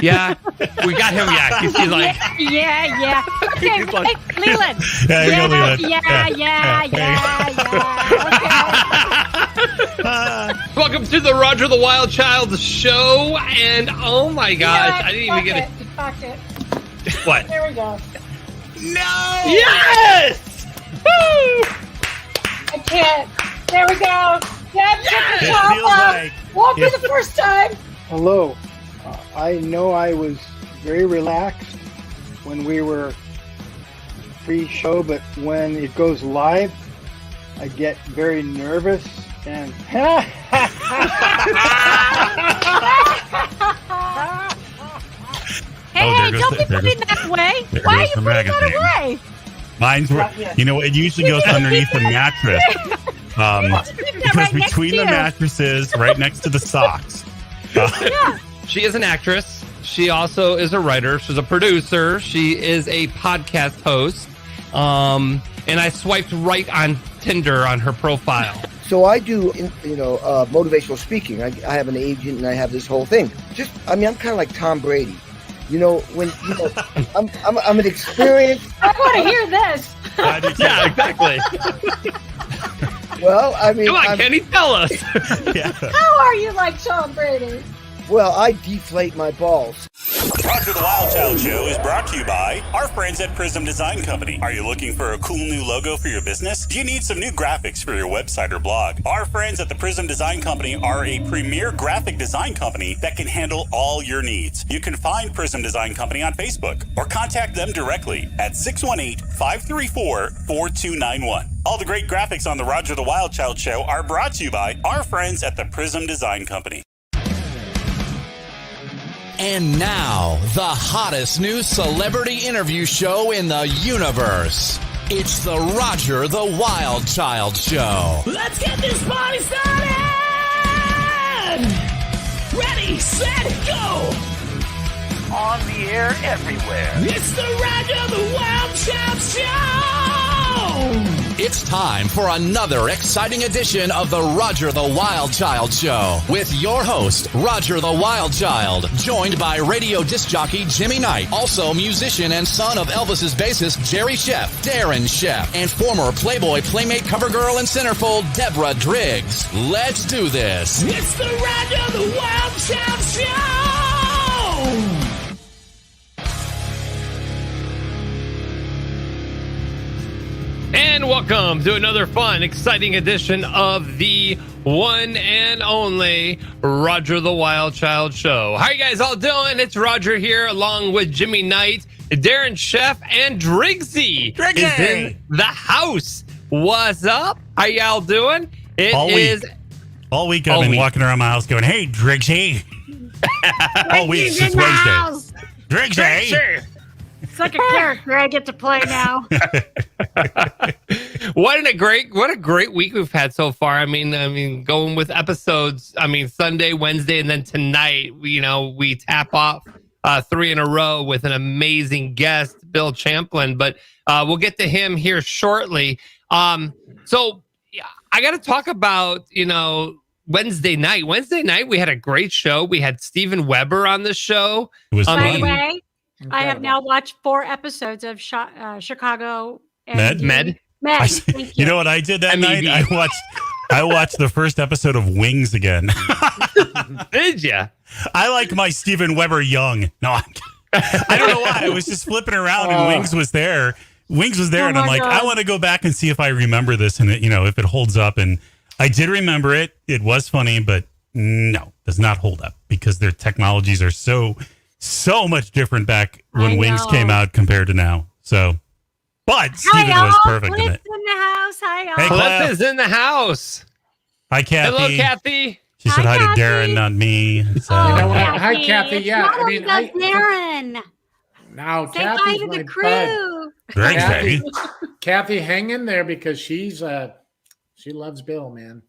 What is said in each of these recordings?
Yeah, we got him. Yeah, he's like, yeah. Okay, He's like- Leland. Yeah, you go, Leland. Yeah. welcome to the Roger the Wild Child show. And oh my gosh, I didn't even get it. Fuck it. What? There we go. No! Yes! Woo! I can't. There we go. Yeah, It feels like won't be the first time. Hello. I know I was very relaxed when we were pre-show, but when it goes live, I get very nervous and Hey, don't be putting that away. Why are you putting that away? mine's, you know, it usually goes underneath the mattress. Because between the mattresses, right next to the socks. Yeah. She is an actress. She also is a writer. She's a producer. She is a podcast host. And I swiped right on Tinder on her profile. So I do, motivational speaking. I have an agent and I have this whole thing. I'm kind of like Tom Brady. I'm an experienced. I want to hear this. Yeah, exactly. Well, I mean, Come on, Kenny, tell us. Yeah. How are you like Tom Brady? well, I deflate my balls. Roger the Wild Child Show is brought to you by our friends at Prism Design Company. Are you looking for a cool new logo for your business? Do you need some new graphics for your website or blog? Our friends at the Prism Design Company are a premier graphic design company that can handle all your needs. You can find Prism Design Company on Facebook or contact them directly at 618-534-4291. All the great graphics on the Roger the Wild Child Show are brought to you by our friends at the Prism Design Company. And now, the hottest new celebrity interview show in the universe. It's the Roger the Wild Child Show. Let's get this party started! Ready, set, go! On the air everywhere. It's the Roger the Wild Child Show! It's time for another exciting edition of the Roger the Wild Child Show with your host, Roger the Wild Child, joined by radio disc jockey Jimmy Knight, also musician and son of Elvis's bassist Jerry Sheff, Darren Sheff, and former Playboy Playmate cover girl and centerfold Deborah Driggs. Let's do this. It's the Roger the Wild Child Show! And welcome to another fun, exciting edition of the one and only Roger the Wild Child Show. How you guys all doing? It's Roger here along with Jimmy Knight, Darren Sheff, and Driggsy is in the house. What's up? How y'all doing? All week I've been walking around my house going, hey, Driggsy. All week since Wednesday. Driggsy. It's like a character I get to play now. What a great week we've had so far. I mean, going with episodes. Sunday, Wednesday, and then tonight. We tap off 3 in a row with an amazing guest, Bill Champlin. But we'll get to him here shortly. So I got to talk about Wednesday night. Wednesday night we had a great show. We had Steven Weber on the show. It was By the fun. way, I have now watched 4 episodes of Chicago Med. Thank You know what I did that night? I watched the first episode of Wings again. Did ya? I like my Steven Weber young. No, I don't know why. I was just flipping around and Wings was there. And I'm like, I want to go back and see if I remember this and if it holds up. And I did remember it. It was funny, but no, does not hold up because their technologies are so much different back when Wings came out compared to now. So, but Steven was perfect in it. In the house. Hi, y'all. Hey, Cliff is in the house. Hi, Kathy. Hello, Kathy. She said hi Kathy. to Darren, not me. So, Hi, Kathy. It's Yeah, not I mean, only Darren. now Say hi Kathy's to my the bud. crew. Driggsy. Kathy, hang in there because she loves Bill, man.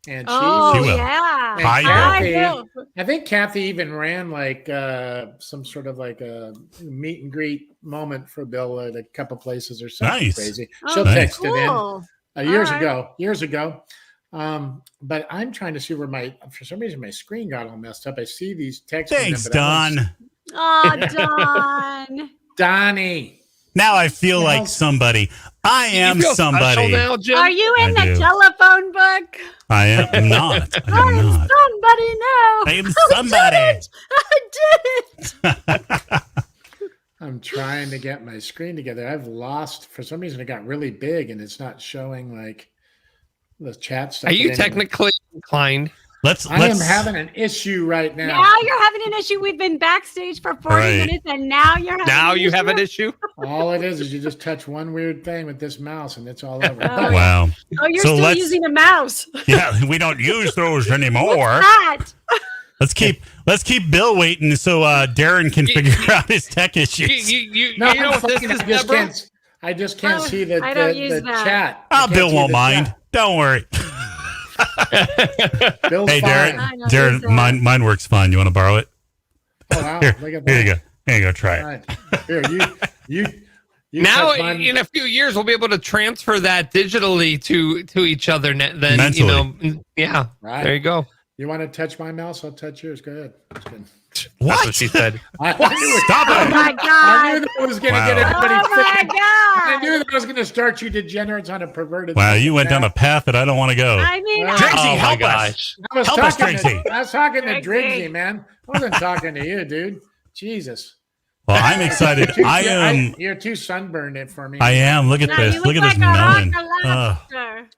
And Oh, She will. yeah. Hi, Kathy, Bill. I think Kathy even ran like some sort of like a meet and greet moment for Bill at a couple places or something Nice. crazy. Oh, She'll nice. text it Cool. in years All right. ago. But I'm trying to see where for some reason my screen got all messed up. I see these texts. Thanks, Don. Oh, Don. Donnie. Now I feel like somebody. I am You feel special somebody. now, Jim? Are you in I the do. telephone book? I am not. I I am am not. somebody now. I am somebody. I did it. I'm trying to get my screen together. I've lost, for some reason, it got really big and it's not showing like the chat stuff. Are you Anyway, technically inclined? I am having an issue right now. Now you're having an issue. We've been backstage for 40 Right. minutes, and now you're having Now an you issue? have an issue? All it is you just touch one weird thing with this mouse and it's all over. Oh, Wow. Oh, you're So still let's- using a mouse. Yeah, we don't use those anymore. That. Let's keep Bill waiting so Darren can figure out his tech issues. No, you know what this is, Deborah? I just can't see the, I don't the, use the that. chat. I Oh, can't Bill see won't the mind. chat. Don't worry. Bill's Hey, fine. Darren, mine works fine. You want to borrow it? Oh, wow. Here, Look at here you that. go. Here you go. Try it. All right. Here, you Now, touch mine. in a few years, we'll be able to transfer that digitally to each other. Then, Mentally. yeah. Right. There you go. You want to touch my mouse? I'll touch yours. Go ahead. That's good. That's what she said. I knew it. Stop Oh it. my I God. knew that was going to Wow. get everybody Oh my thinking. I God. knew that was going to start you degenerates on a perverted. Wow, you went down a path that I don't want to go. I mean, Oh, Trixie, Oh, my help us. gosh. I was Help us, talking Trixie. to, I was talking to Trixie. Driggsy, man. I wasn't talking to you, dude. Jesus. Well, I'm excited. I am. You're too sunburned for me. I am. Look at no, this. you Look at look this like melon. a rock lobster.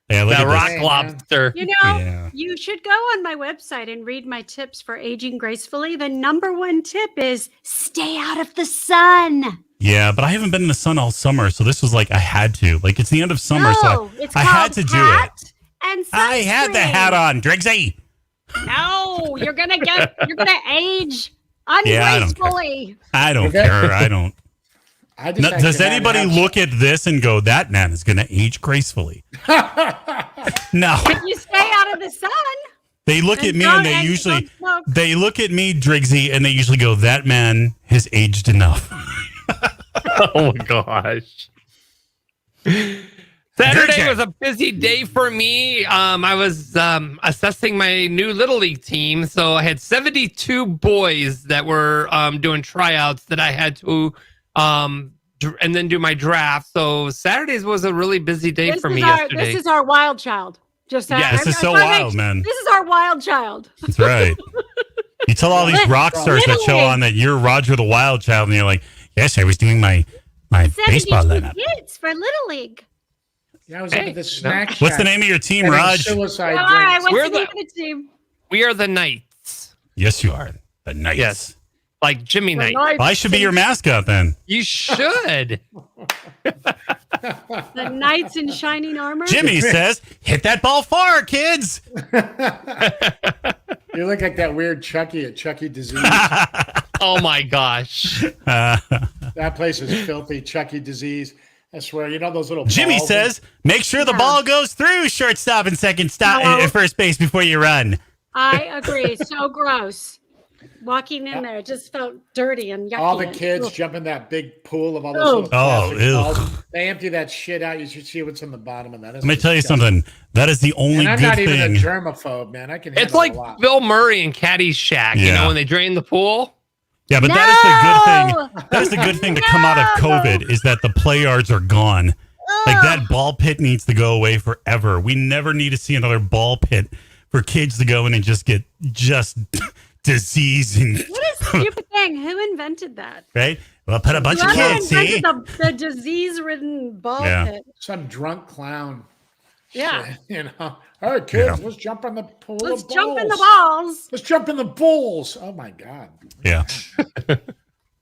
Yeah, look That at rock this. Hey, man. lobster. You know, Yeah. you should go on my website and read my tips for aging gracefully. The number one tip is stay out of the sun. Yeah, but I haven't been in the sun all summer, so this was like I had to. Like it's the end of summer, no, so it's I called had to do it. hat and I had the sunscreen. hat on, Driggsy. No, you're gonna age Yeah, I don't care. ungracefully. I don't Okay. care. I don't. I just No, actually does had anybody abs- look at this and go, "That man is going to age gracefully"? No, You stay out of the sun. they look at And me don't- and they and usually don't smoke. they look at me, Driggsy, and they usually go, "That man has aged enough." Oh my gosh. Saturday Driggsy. was a busy day for me. I was assessing my new Little League team. So I had 72 boys that were doing tryouts that I had to and then do my draft. So Saturdays was a really busy day for me yesterday. This is our wild child. Just that. Yeah, this is so wild, man. This is our wild child. That's right. You tell all these rock stars that show Literally. on that you're Roger the Wild Child, and you're like, "Yes, I was doing my baseball 72 lineup." kids for Little League. Yeah, I was Hey, at the snack shack. What's the name of your team, getting Raj? Suicide All right, drinks. We're what's the name the- of the team? We are the Knights. Yes, you are. The Knights. Yes. Like Jimmy Knight. Well, I should be your mascot then. You should. The Knights in shining armor. Jimmy says, "Hit that ball far, kids." You look like that weird Chucky at Chucky Disease. Oh my gosh. That place is filthy. Chucky Disease. I swear. You know those little Jimmy balls? says, "Make sure the ball goes through shortstop and second stop No. at first base before you run." I agree. So gross. Walking in there, it just felt dirty and yucky. All the and- kids Ugh. jump in that big pool of all those Oh. little Oh, plastic ew. balls. They empty that shit out. You should see what's on the bottom of that. Let me tell you something. That is the only And I'm good not even thing. a germaphobe, man. I can. It's handle like a lot. Bill Murray in Caddyshack, you Yeah. know, when they drain the pool. Yeah, but that is the good thing. That is the good thing to come out of COVID is that the play yards are gone. Like that ball pit needs to go away forever. We never need to see another ball pit for kids to go in and just get disease and What a stupid thing. Who invented that? right. Well, put a bunch of Whoever kids. See, invented the disease-ridden ball Yeah. pit. Some drunk clown. Yeah. Shit, you know. All right, kids, let's jump in the pool. Let's of jump in the balls. balls. Let's jump in the bulls. Oh my god. yeah.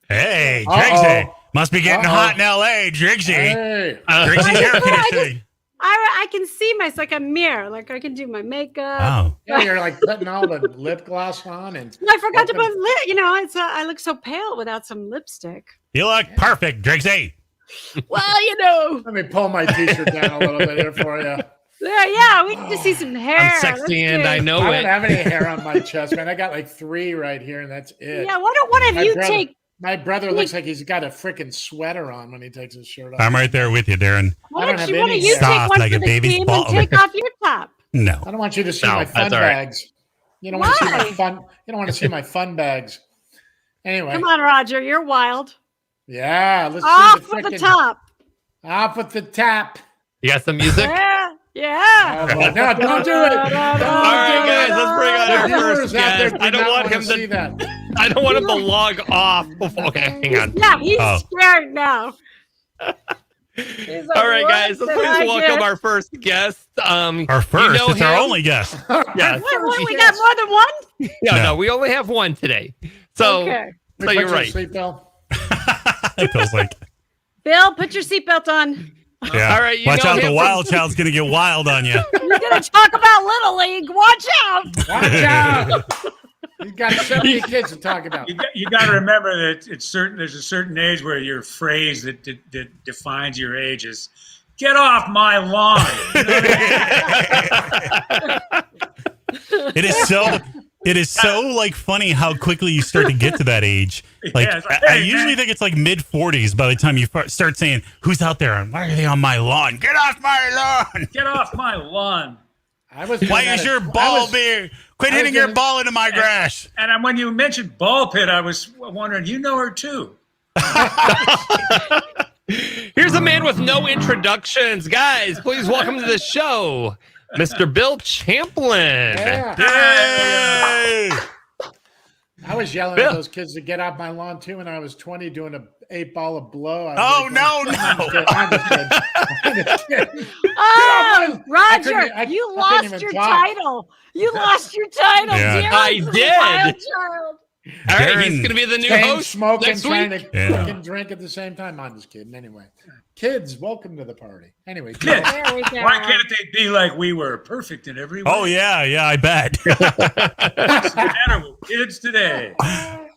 Hey, Uh-oh. Driggsy, must be getting Uh-oh. hot in L.A. Driggsy, Hey. Driggsy's air conditioning. I can see myself like a mirror. Like I can do my makeup. Oh, Yeah, you're like putting all the lip gloss on and I forgot to put lip. You know, I look so pale without some lipstick. you look perfect, Driggsy. Well, you know. let me pull my t-shirt down a little bit here for you. Yeah, we can just see some hair. I'm sexy Let's and see. I know I it. don't have any hair on my chest, man. I got like 3 right here, and that's it. Yeah, why don't one of My you brother- take? My brother looks like he's got a freaking sweater on when he takes his shirt off. I'm right there with you, Darren. Why I don't don't have you, one of any you hair. take Soft one like for a the baby's team ball. and take off your top? No. I don't want you to see No, my that's fun all right. bags. You don't want to see my Why? fun. You don't want to see my fun bags. Anyway. Come on, Roger. You're wild. Yeah. Let's Off see with the top. Off with the tap. You got some music? Yeah. Yeah. Oh, no, don't do it. All right, guys, let's bring on our first guest. I don't want him to see that. I don't want him to log off. Okay, hang on. Yeah, he's scared now. All right, guys, let's please welcome our first guest. Our first, it's our only guest. Yeah. What, we got more than one? No, we only have one today. So, so you're right. Seatbelt. It feels like. Bill, put your seatbelt on. Yeah. All right, watch out. The wild child's going to get wild on you. You're going to talk about Little League. Watch out. Watch out. You've got 70 kids to talk about. You got to remember that there's a certain age where your phrase that defines your age is "get off my lawn." It is so like funny how quickly you start to get to that age. Like, Yeah, it's like, I hey, usually man. think it's like mid 40s by the time you start saying, "Who's out there? And why are they on my lawn? Get off my lawn! Get off my lawn. Why is your ball beer? Quit hitting your ball into my grass." And when you mentioned ball pit, I was wondering, you know her too. Here's a man with no introductions. Guys, please welcome to the show, Mr. Bill Champlin. Yeah. I was yelling at those kids to get off my lawn too when I was 20 doing an 8-ball of blow. No. Oh, Roger, you lost your title. You lost your title. Yeah. I did. All right, Darren, he's going to be the new Chain host smoking, next trying week. to fucking drink at the same time. I'm just kidding. Anyway, kids, welcome to the party. Anyway, Kids, There we go. why can't they be like we were, perfect in every way? Oh yeah, I bet. What's the matter with kids today? All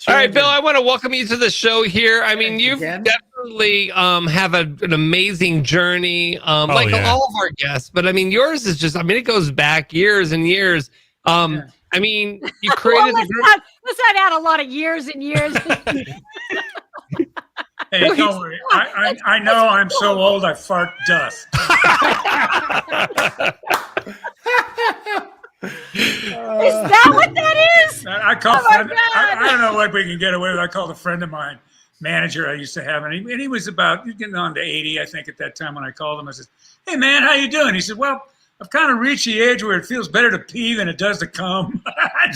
right, Bill, I want to welcome you to the show here. I mean, you've Again? definitely have an amazing journey, like yeah. all of our guests. But I mean, yours is just, I mean, it goes back years and years. I mean, you created the group. Let's not add a lot of years and years. Hey, don't worry. I know I'm so old I fart dust. Is that what that is? I call Oh my friend, God. I don't know what we can get away with. I called a friend of mine, manager I used to have, and he was about getting on to 80, I think, at that time when I called him. I said, "Hey man, how you doing?" He said, "Well, I've kind of reached the age where it feels better to pee than it does to come." I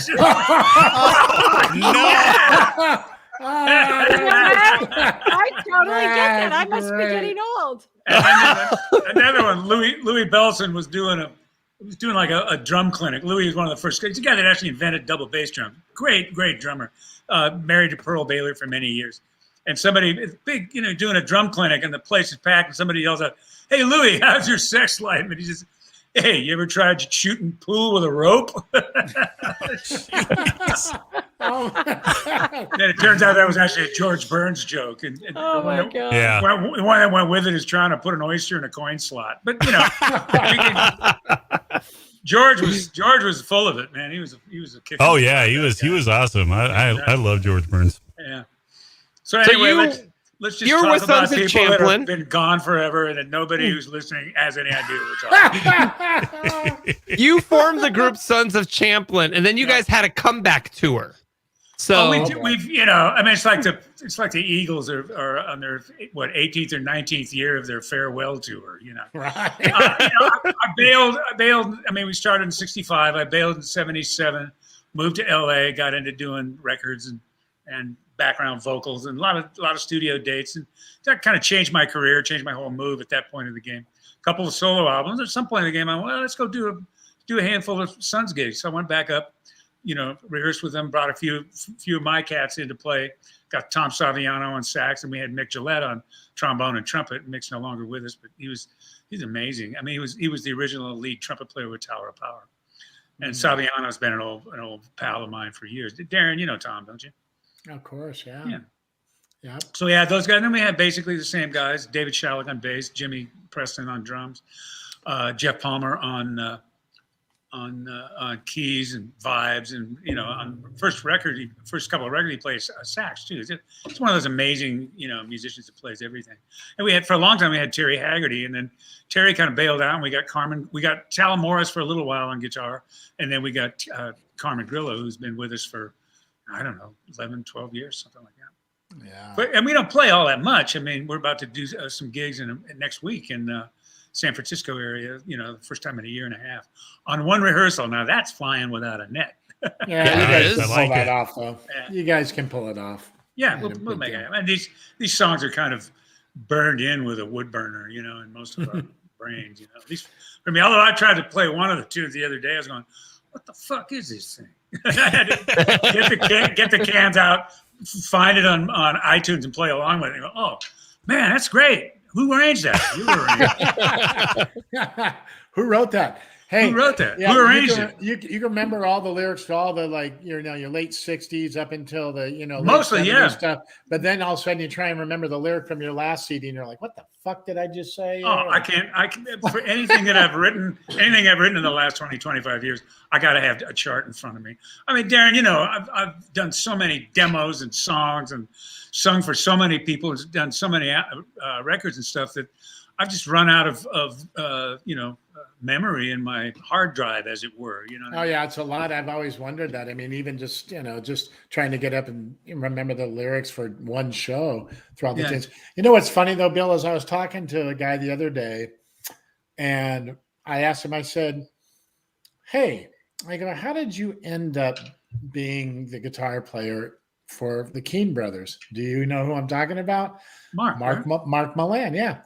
totally get that. I must be getting old. Another one, Louis Belson was doing like a drum clinic. Louis was one of the first guys. He's the guy that actually invented double bass drum. Great drummer. Married to Pearl Baylor for many years. And somebody, it's big, doing a drum clinic, and the place is packed, and somebody yells out, "Hey, Louis, how's your sex life?" And he says, "Hey, you ever tried shooting pool with a rope?" Then it turns out that was actually a George Burns joke. And Oh my God. Yeah. the one that went with it is trying to put an oyster in a coin slot. But George was full of it, man. He was a kicker. Oh yeah, he was awesome. I love George Burns. Yeah. So anyway, let's just you're talk with about Sons of people that Champlin. have been gone forever, and that nobody who's listening has any idea what we're talking about. You formed the group Sons of Champlin, and then you guys had a comeback tour. So we've I mean, it's like the Eagles are on their 18th or 19th year of their farewell tour. Right. I bailed. I mean, we started in '65. I bailed in '77. Moved to LA. Got into doing records and background vocals and a lot of studio dates, and that kind of changed my career, changed my whole move at that point in the game. A couple of solo albums. At some point in the game, I went, well, let's go do a handful of Sons gigs. So I went back up, rehearsed with them, brought a few of my cats into play, got Tom Saviano on sax, and we had Mick Gillette on trombone and trumpet. Mick's no longer with us, but he's amazing. I mean, he was the original lead trumpet player with Tower of Power. And Saviano's been an old pal of mine for years. Darren, you know Tom, don't you? Of course, yeah. So yeah, those guys. And then we had basically the same guys: David Shalleck on bass, Jimmy Preston on drums, Jeff Palmer on keys and vibes, and on first couple of records he plays sax too. It's one of those amazing musicians that plays everything. And we had for a long time we had Terry Haggerty, and then Terry kind of bailed out, and we got Tal Morris for a little while on guitar, and then we got Carmen Grillo, who's been with us for I don't know, 11, 12 years, something like that. Yeah. And we don't play all that much. I mean, we're about to do some gigs next week in San Francisco area, the first time in a year and a half on one rehearsal. Now that's flying without a net. Yeah, you guys can I like pull that it. off, though. Yeah. You guys can pull it off. Yeah, we'll make it happen. And these songs are kind of burned in with a wood burner, in most of our brains, At least for me, although I tried to play one of the tunes the other day, I was going, what the fuck is this thing? I had to get the cans out, find it on iTunes and play along with it. And go, oh, man, that's great. Who arranged that? You arranged it. Who wrote that? Hey, who wrote that? Yeah, Who arranged it? You can remember all the lyrics to all the your late 60s up until the Mostly, late 70s yeah. stuff. But then all of a sudden you try and remember the lyric from your last CD and you're like, what the fuck did I just say? Oh, I can't for anything that I've written in the last 20, 25 years, I got to have a chart in front of me. I mean, Darren, I've done so many demos and songs and sung for so many people and done so many records and stuff that I've just run out of memory in my hard drive, as it were. Oh yeah, it's a lot. I've always wondered that. I mean, even just trying to get up and remember the lyrics for one show throughout the things. What's funny though, Bill, is I was talking to a guy the other day, and I asked him. I said, "Hey, I go, how did you end up being the guitar player for the Keane brothers? Do you know who I'm talking about?" Mark Milan, yeah.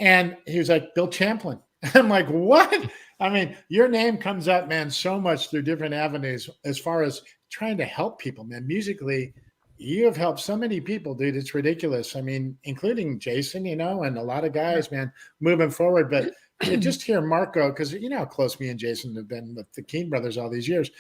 And he was like, Bill Champlin. I'm like, what? I mean, your name comes up, man, so much through different avenues as far as trying to help people, man. Musically, you have helped so many people, dude. It's ridiculous. I mean, including Jason, and a lot of guys, man, moving forward. But just hear Marco, because you know how close me and Jason have been with the Keane brothers all these years.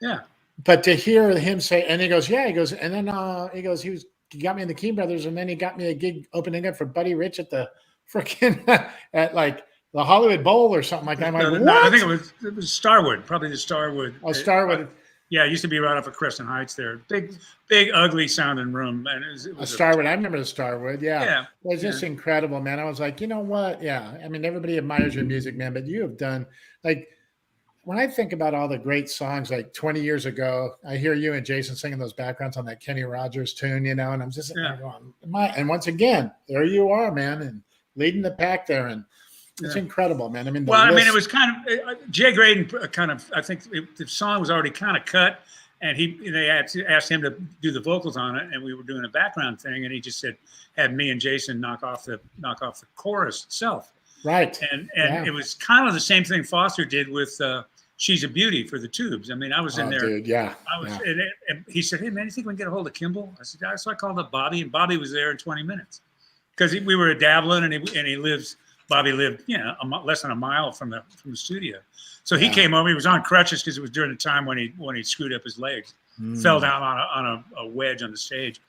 Yeah. But to hear him say, and he goes, and then he goes, he got me in the Keane brothers, and then he got me a gig opening up for Buddy Rich at the freaking at like the Hollywood Bowl or something like that. I'm like, what? No, I think it was Starwood, probably the Starwood. Oh, Starwood. Yeah, it used to be right off of Crescent Heights there. Big, ugly sounding room. And it was Starwood. I remember the Starwood. Yeah. Yeah. It was just incredible, man. I was like, you know what? Yeah. I mean, everybody admires your music, man, but you have done, like, when I think about all the great songs, like 20 years ago, I hear you and Jason singing those backgrounds on that Kenny Rogers tune, and I'm just going, and once again, there you are, man, and leading the pack there. And it's incredible, man. I mean, it was kind of Jay Graydon I think the song was already kind of cut, and they asked him to do the vocals on it, and we were doing a background thing, and he just had me and Jason knock off the chorus itself. Right. And it was kind of the same thing Foster did with She's a Beauty for the Tubes. I mean, I was in there. Dude, yeah. And he said, hey, man, you think we can get a hold of Kimball? I said, so I called up Bobby, and Bobby was there in 20 minutes. Because we were at Dablin, and Bobby lived, less than a mile from the studio. So he came over. He was on crutches because it was during the time when he screwed up his legs, fell down on a wedge on the stage,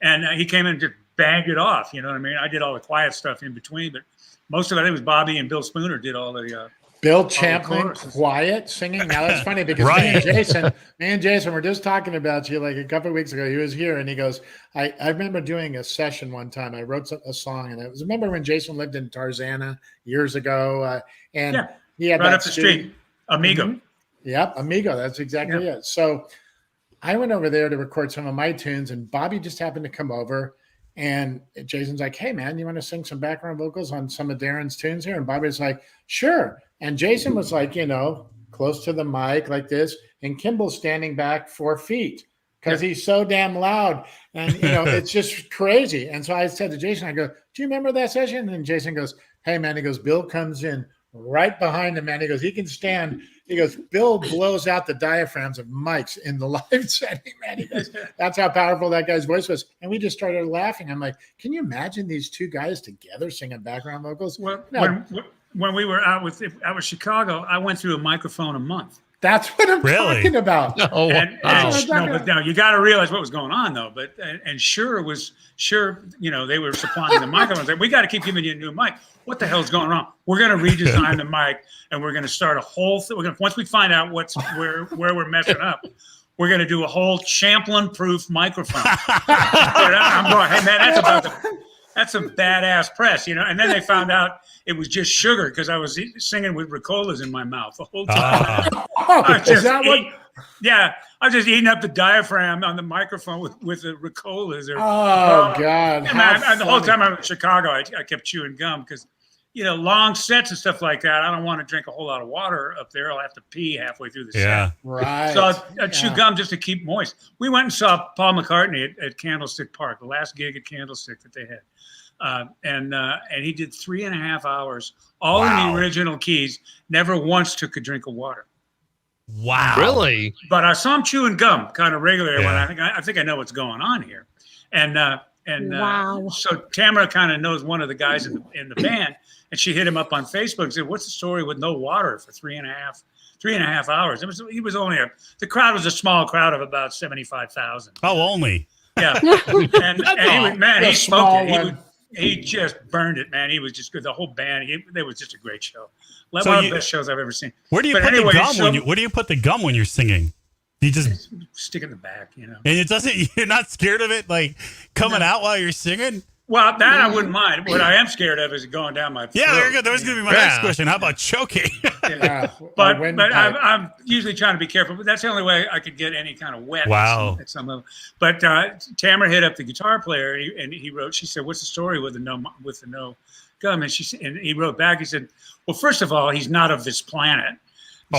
and he came in and just banged it off. You know what I mean? I did all the quiet stuff in between, but most of it was Bobby and Bill Spooner did all the. Bill Champlin, quiet singing. Now that's funny because me and Jason were just talking about you like a couple of weeks ago. He was here and he goes, I remember doing a session one time. I wrote a song, and remember when Jason lived in Tarzana years ago, and he had right that up the street, Amigo. Mm-hmm. Yep, Amigo. That's exactly it. So I went over there to record some of my tunes, and Bobby just happened to come over. And Jason's like, hey, man, you want to sing some background vocals on some of Darren's tunes here? And Bobby's like, sure. And Jason was like, close to the mic like this. And Kimball's standing back 4 feet because he's so damn loud. And, it's just crazy. And so I said to Jason, I go, do you remember that session? And Jason goes, hey, man, he goes, Bill comes in right behind him, man. He goes, he can stand. He goes, Bill blows out the diaphragms of mics in the live setting, man. He goes, that's how powerful that guy's voice was. And we just started laughing. I'm like, can you imagine these two guys together singing background vocals? Well, when we were out with Chicago, I went through a microphone a month. That's what I'm talking about. Now you got to realize what was going on though. But Shure, they were supplying the microphones. We got to keep giving you a new mic. What the hell's going on? We're going to redesign the mic, and we're going to start a whole thing. Once we find out where we're messing up, we're going to do a whole Champlin-proof microphone. I'm going, hey man, that's some badass press, And then they found out it was just sugar because I was singing with Ricolas in my mouth the whole time. Yeah, I was just eating up the diaphragm on the microphone with the Ricolas. Oh God! And the whole time I was in Chicago, I kept chewing gum because, long sets and stuff like that. I don't want to drink a whole lot of water up there. I'll have to pee halfway through the set. Right. So I'd chew gum just to keep moist. We went and saw Paul McCartney at Candlestick Park, the last gig at Candlestick that they had. And he did 3.5 hours, all in the original keys, never once took a drink of water. Wow. Really? But I saw him chewing gum kind of regularly when I think I know what's going on here. So Tamara kind of knows one of the guys in the band, and she hit him up on Facebook and said, "What's the story with no water for 3.5 hours?" He was only the crowd was a small crowd of about 75,000. Oh, only. Yeah. and he smoked it. He just burned it, man. He was just good. The whole band, it was just a great show. One of the best shows I've ever seen. Where do you put the gum where do you put the gum when you're singing? You just stick it in the back, And it doesn't. You're not scared of it, like coming out while you're singing. Well, that I wouldn't mind. What I am scared of is going down my throat. Yeah, there you go. That was going to be my next question. How about choking? But I'm usually trying to be careful. But that's the only way I could get any kind of wet. Wow. At some level. But Tamara hit up the guitar player, and he wrote. She said, "What's the story with the no gum?" And he wrote back. He said, "Well, first of all, he's not of this planet.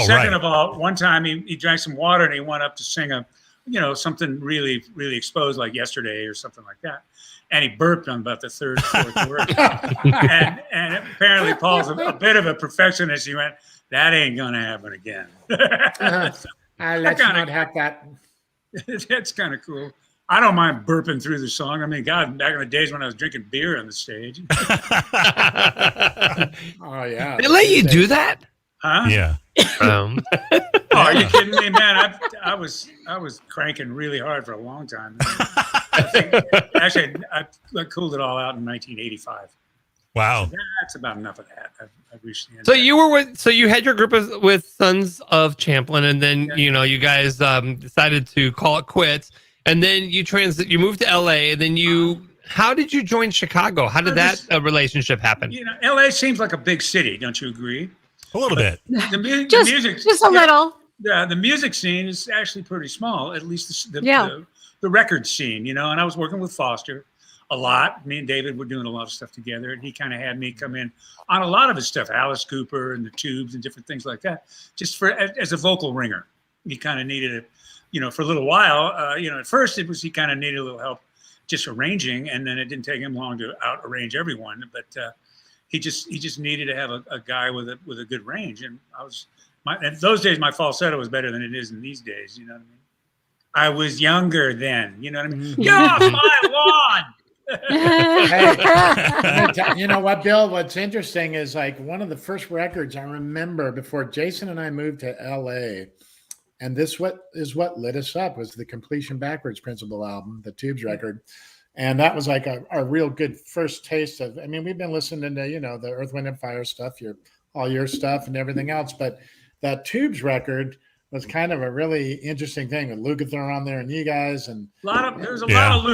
Second of all, one time he drank some water and he went up to sing something really, really exposed like Yesterday or something like that. And he burped on about the third, fourth word. and apparently Paul's a bit of a perfectionist. He went, that ain't going to happen again. Let's not have that. That's kind of cool. I don't mind burping through the song. I mean, God, back in the days when I was drinking beer on the stage. Oh, yeah. They let you do that? Huh? Yeah. Are you kidding me, man? I was cranking really hard for a long time. I cooled it all out in 1985. Wow. So that's about enough of that. I've reached the end. So you had your group with Sons of Champlin, and then you guys decided to call it quits, and then you moved to LA, and then how did you join Chicago? How did that relationship happen? LA seems like a big city, don't you agree? A little bit. The music, just a little. Yeah, the music scene is actually pretty small, at least the record scene, and I was working with Foster a lot. Me and David were doing a lot of stuff together, and he kind of had me come in on a lot of his stuff, Alice Cooper and the Tubes and different things like that, just as a vocal ringer. He kind of needed it, for a little while. At first he kind of needed a little help just arranging, and then it didn't take him long to out arrange everyone, but he just needed to have a guy with a good range, and in those days my falsetto was better than it is in these days. You know what I mean? I was younger then. You know what I mean? Get off my lawn! Hey, you know what, Bill? What's interesting is like one of the first records I remember before Jason and I moved to LA, and this is what lit us up was the Completion Backwards Principle album, the Tubes record. And that was like a real good first taste of, we've been listening to, the Earth, Wind and Fire stuff, all your stuff and everything else. But that Tubes record was kind of a really interesting thing with Lukather on there and you guys. And there's a lot of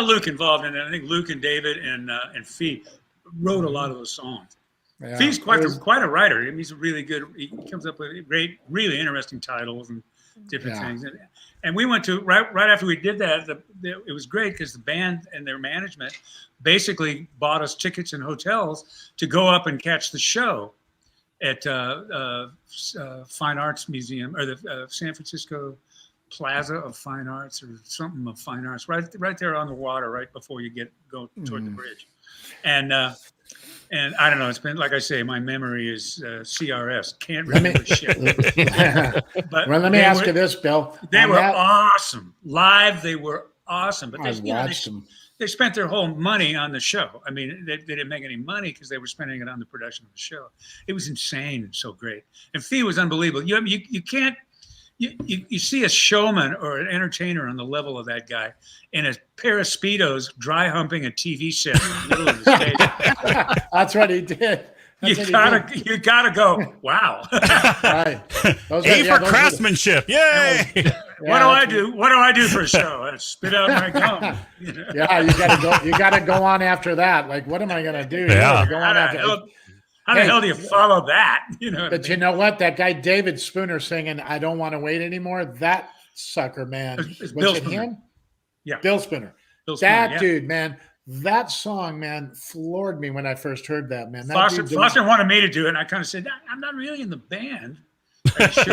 Luke involved in it. I think Luke and David and Fee wrote a lot of those songs. Yeah, Fee's quite a writer. He's really good. He comes up with great, really interesting titles and different things. And we went to right after we did that. It was great because the band and their management basically bought us tickets and hotels to go up and catch the show at Fine Arts Museum or the San Francisco Plaza of Fine Arts or something of Fine Arts, right there on the water, right before you go toward the bridge. And I don't know. It's been, like I say, my memory is CRS. Can't remember shit. But let me ask you this, Bill. They were awesome. Live, they were awesome. But they spent their whole money on the show. I mean, they didn't make any money because they were spending it on the production of the show. It was insane and so great. And Fee was unbelievable. You can't. You see a showman or an entertainer on the level of that guy in a pair of Speedos dry humping a TV set in the middle of the stage. That's what he did. You gotta go, wow. Right. A for craftsmanship. Yay. What do I do? What do I do for a show? I spit out my gum. Yeah, you gotta go on after that. Like, what am I gonna do? Yeah. Go on after. How the hell do you follow that? You know. But you know what? That guy David Spooner singing "I Don't Want to Wait Anymore." That sucker, man. It's Was Bill it Spooner. him? Yeah, Bill Spooner. Bill Spooner, That yeah. dude, man. That song, man, floored me when I first heard that, man. That Foster, dude- Foster wanted me to do it, and I kind of said, "I'm not really in the band." Are you sure?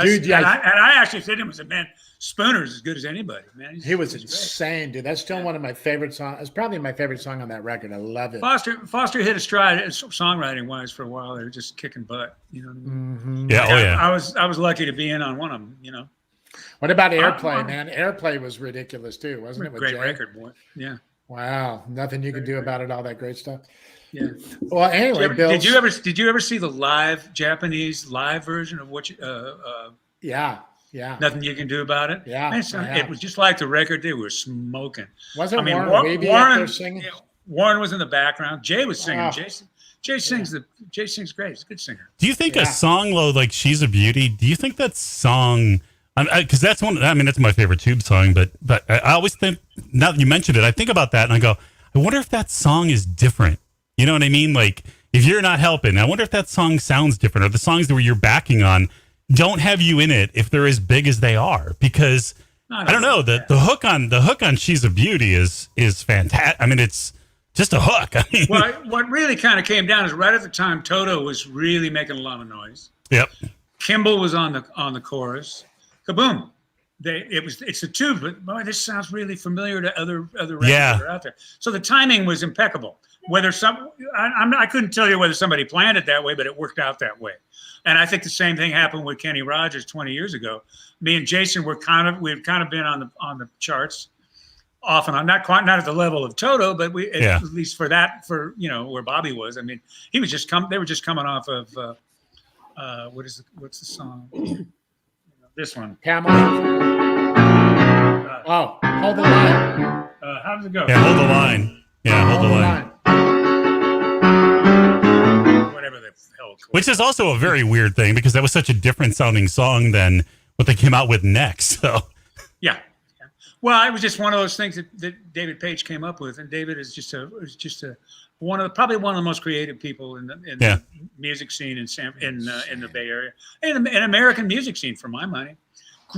Dude, yeah. and I actually said to him, "I said, man, Spooner's as good as anybody, man." He was he's great. insane, dude. That's still one of my favorite songs. It's probably my favorite song on that record. I love it. Foster hit a stride songwriting wise for a while. They were just kicking butt, you know what I mean? Mm-hmm. Yeah, oh yeah. I was lucky to be in on one of them, you know. What about Airplay, man? Airplay was ridiculous too, wasn't it? With Great Jay? record, boy. Yeah. Wow, nothing you could do about it. All that great stuff. Yeah. Well, anyway, Bill. Did you ever see the Japanese live version of what you, Yeah. Nothing You Can Do About It? Yeah, Man, I have. it was just like the record. They were smoking. Wasn't Warren Wa- Wavy Warren up there singing? Warren was in the background. Jay was singing. Oh. Jay sings great. He's a good singer. Do you think Yeah. a song like "She's a Beauty"? Do you think that song? Because that's one. I mean, that's my favorite Tube song. But I always think, now that you mentioned it, I think about that and I go, I wonder if that song is different. You know what I mean? Like, if you're not helping, I wonder if that song sounds different, or the songs where you're backing on don't have you in it if they're as big as they are. Because I don't know, the hook on "She's a Beauty" is fantastic. I mean, it's just a hook. I mean, Well, what really kind of came down is right at the time Toto was really making a lot of noise. Yep. Kimball was on the chorus. Kaboom! It's the Tube, but boy, this sounds really familiar to other records Yeah. that are out there. So the timing was impeccable. Whether I couldn't tell you whether somebody planned it that way, but it worked out that way. And I think the same thing happened with Kenny Rogers 20 years ago. Me and Jason we had kind of been on the charts off and on, not at the level of Toto, but at least for where Bobby was. I mean, they were just coming off of what's the song? This one. Tamara. Hold the line. How does it go? Yeah, hold the line. Yeah, hold the line. Whatever the hell. Which is also a very weird thing because that was such a different sounding song than what they came out with next. So Yeah. Well, it was just one of those things that David Page came up with, and David is probably one of the most creative people in the music scene in the Bay Area and American music scene, for my money.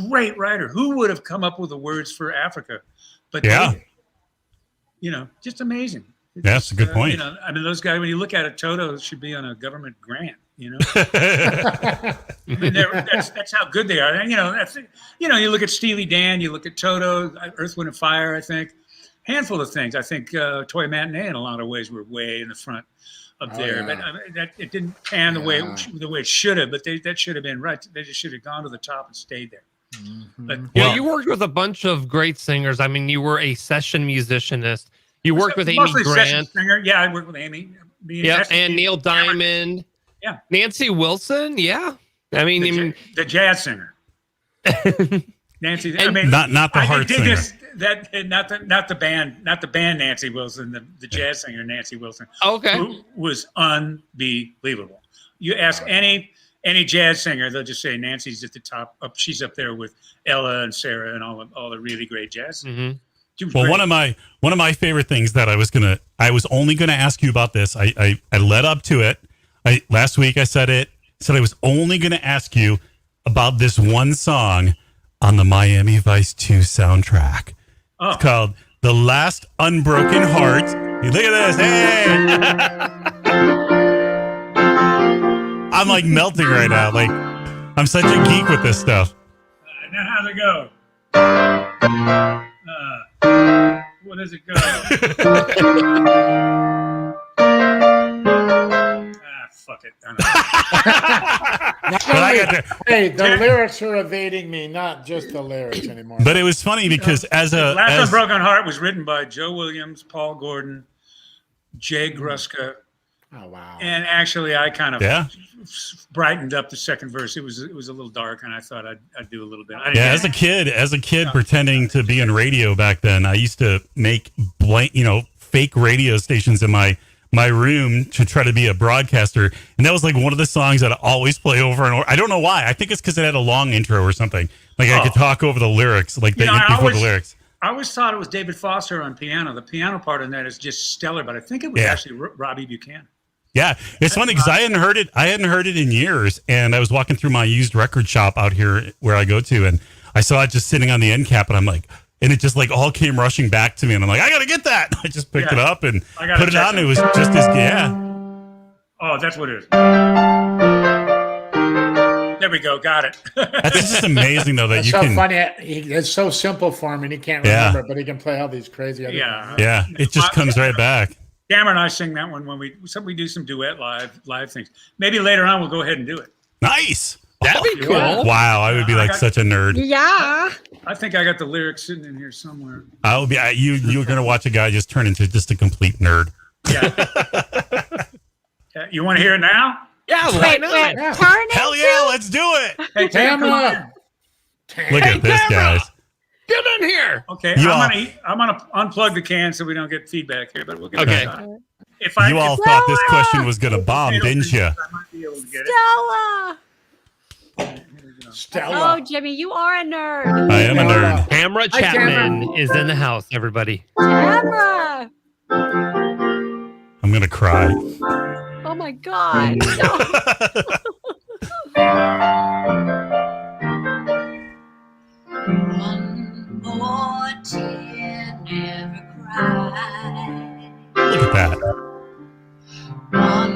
Great writer. Who would have come up with the words for Africa? But David, just amazing. That's a good point. I mean, those guys. When you look at it, Toto should be on a government grant. I mean, that's how good they are. And, you look at Steely Dan, you look at Toto, Earth, Wind and Fire. I think handful of things. I think Toy Matinee in a lot of ways were way in the front of there, but it didn't pan the way it should have. But that should have been right. They just should have gone to the top and stayed there. Mm-hmm. But you worked with a bunch of great singers. I mean, you were a session musicianist. You worked with Amy mostly Grant. session singer. Yeah, I worked with Amy. And Neil Diamond. Yeah. Nancy Wilson. Yeah. I mean, the jazz singer. Nancy. I mean, not the heart singer. Not the band Nancy Wilson, the jazz singer Nancy Wilson. Okay. Who was unbelievable. You ask any jazz singer, they'll just say Nancy's at the top. She's up there with Ella and Sarah and all the really great jazz. Mm-hmm. Well, one of my favorite things that I was only gonna ask you about this. I led up to it. Last week I said I was only gonna ask you about this one song on the Miami Vice 2 soundtrack. Oh. It's called "The Last Unbroken Heart." Hey, look at this! Hey, I'm like melting right now. Like I'm such a geek with this stuff. Now how's it go? What does it go? Fuck it. The lyrics are evading me, not just the lyrics anymore. But it was funny because Last Unbroken Heart was written by Joe Williams, Paul Gordon, Jay Gruska. Oh wow! And actually, I kind of brightened up the second verse. It was a little dark, and I thought I'd do a little bit. As a kid, pretending to be in radio back then, I used to make fake radio stations in my room to try to be a broadcaster, and that was like one of the songs that I always play over and over. I don't know why. I think it's because it had a long intro or something. Like I could talk over the lyrics, like before the lyrics. I always thought it was David Foster on piano. The piano part in that is just stellar, but I think it was actually Robbie Buchanan. Yeah, it's funny because I hadn't heard it in years, and I was walking through my used record shop out here where I go to, and I saw it just sitting on the end cap, and I'm like, and it just like all came rushing back to me, and I'm like, I gotta get that. I just picked it up and put it on. It was just as Oh, that's what it is. There we go. Got it. That's just amazing, though, that That's you so can. funny. It's so simple for him, and he can't remember, but he can play all these crazy other things. Yeah, it just comes right back. Cameron and I sing that one when we do some duet live things. Maybe later on we'll go ahead and do it. Nice. That'd be cool. Wow, I would be like such a nerd. Yeah. I think I got the lyrics sitting in here somewhere. I will be. You're gonna watch a guy just turn into just a complete nerd. Yeah. You want to hear it now? Yeah. Why not? Yeah. Turn Hell yeah, let's do it. Hey, Tamara. Look at this, guys. Get in here. Okay, I'm gonna unplug the can so we don't get feedback here, but we'll get Okay. back on it. You all thought this question was gonna bomb, didn't you? I might be able to get it. Stella. Oh, Jimmy, you are a nerd. I am a nerd. Tamara Chapman is in the house, everybody. Tamara. I'm gonna cry. Oh my God. No. One more tear, never cry. Look at that. One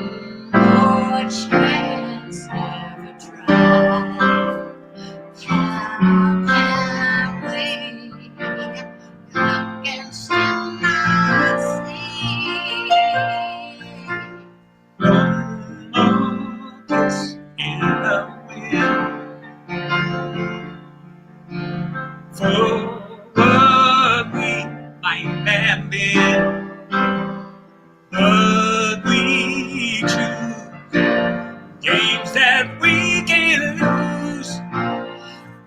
more chance, never try. How can we look and still not see? One more kiss in the wind. For what we might have been, but we choose games that we can lose.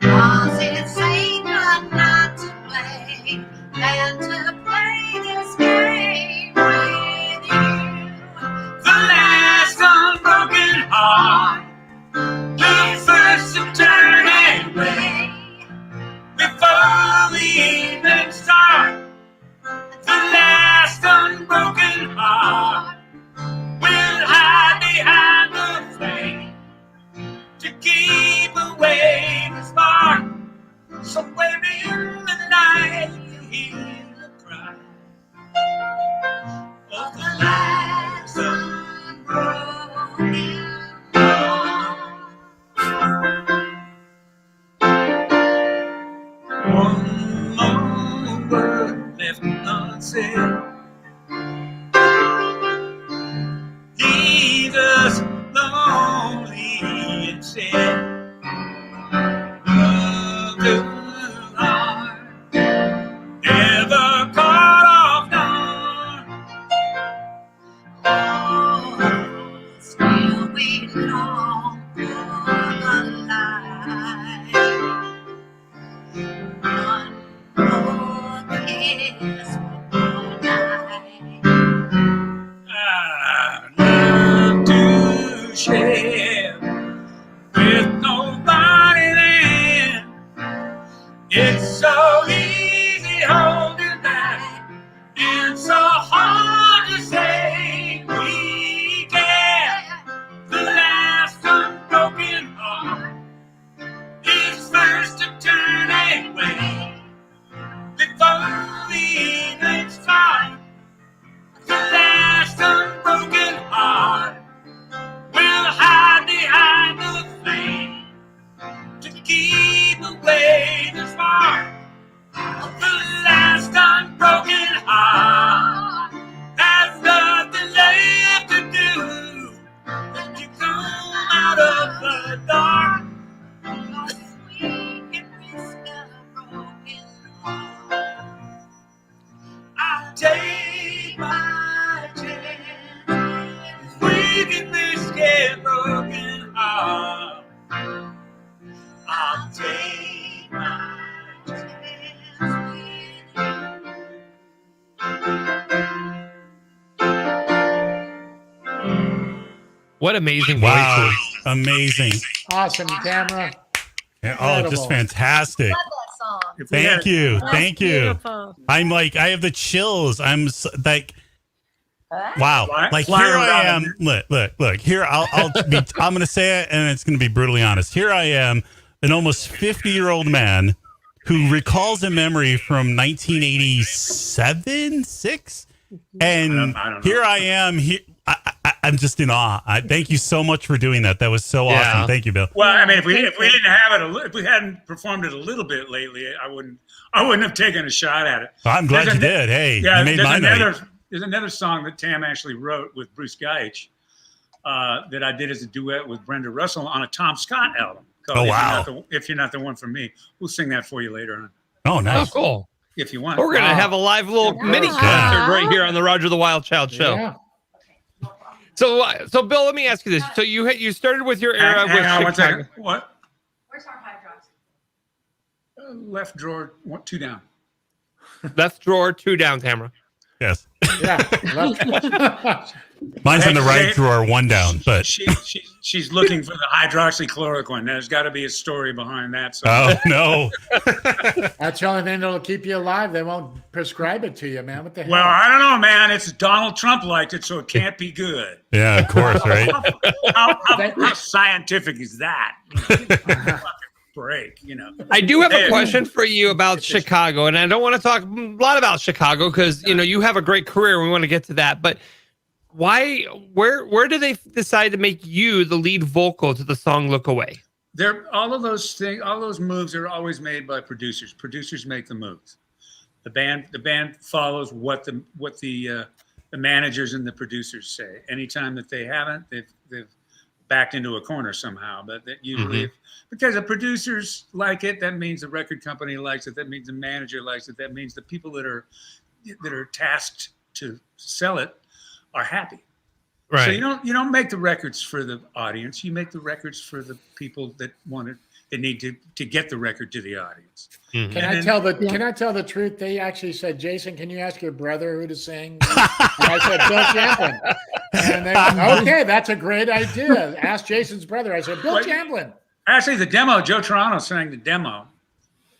'Cause it's safer not to play than to play this game with you. The last unbroken heart, the first to turn away. Before we even start, the last unbroken heart will hide behind the flame to keep away the spark. Somewhere in the night you hear the cry of the last unbroken heart. One more word left unsaid. Leave us lonely and sad. The heart never caught off guard. Oh, still we long for the light. One more kiss before night. Love to share with nobody there. It's so easy holding back and so hard to say we care. The last unbroken heart is first to turn away before we even start. The last unbroken heart will hide behind the flame to keep away the spark. The last unbroken heart has nothing left to do but to come out of the dark. We can risk a broken heart. I'll take my chance. We can risk a broken heart. I'll take my chance What amazing Wow, voices. amazing. Awesome, Tamara. Yeah, oh, just fantastic. Thank you. That's Thank you. beautiful. I'm like, I have the chills. I'm like, Wow. Like Flying here I around. am. Look. Here I'm going to say it, and it's going to be brutally honest. Here I am, an almost 50-year-old man who recalls a memory from 1987, 6, and I don't know. here I am. I'm just in awe. Thank you so much for doing that. That was so awesome. Thank you, Bill. Well, I mean, if we didn't have it, if we hadn't performed it a little bit lately, I wouldn't have taken a shot at it. I'm glad you did. Hey, you made my night. There's another song that Tam actually wrote with Bruce Gaich that I did as a duet with Brenda Russell on a Tom Scott album. Oh, wow. If You're Not the One for Me. We'll sing that for you later on. Oh, nice. Oh, cool. If you want. We're going to have a live little mini concert right here on the Roger the Wild Child show. Yeah. So Bill, let me ask you this. So you started with your era with hang on, one Chicago. second. What? Where's our hydroxy? Left drawer, two down. Left drawer, 2 down, Tamara. Yes. Yeah. Mine's in the right drawer, 1 down. But she's looking for the hydroxychloroquine. There's got to be a story behind that. So. Oh no. That's the only thing that'll keep you alive. They won't prescribe it to you, man. What the hell? Well, I don't know, man. It's Donald Trump liked it, so it can't be good. Yeah, of course, right? How scientific is that? Break, I do have a question for you about Chicago, and I don't want to talk a lot about Chicago because you have a great career and we want to get to that. But where do they decide to make you the lead vocal to the song "Look Away"? All of those things, all those moves are always made by producers. Producers make the moves. The band follows what the managers and the producers say. Anytime that they haven't, they've backed into a corner somehow. But that usually, because the producers like it, that means the record company likes it. That means the manager likes it. That means the people that are tasked to sell it are happy. Right. So you don't make the records for the audience. You make the records for the people that want it. They need to get the record to the audience. Can I tell the truth? They actually said, Jason, can you ask your brother who to sing? And I said, Bill Champlin. And they said, okay, that's a great idea. Ask Jason's brother. I said, Bill Champlin. Actually, the demo, Joe Toronto sang the demo,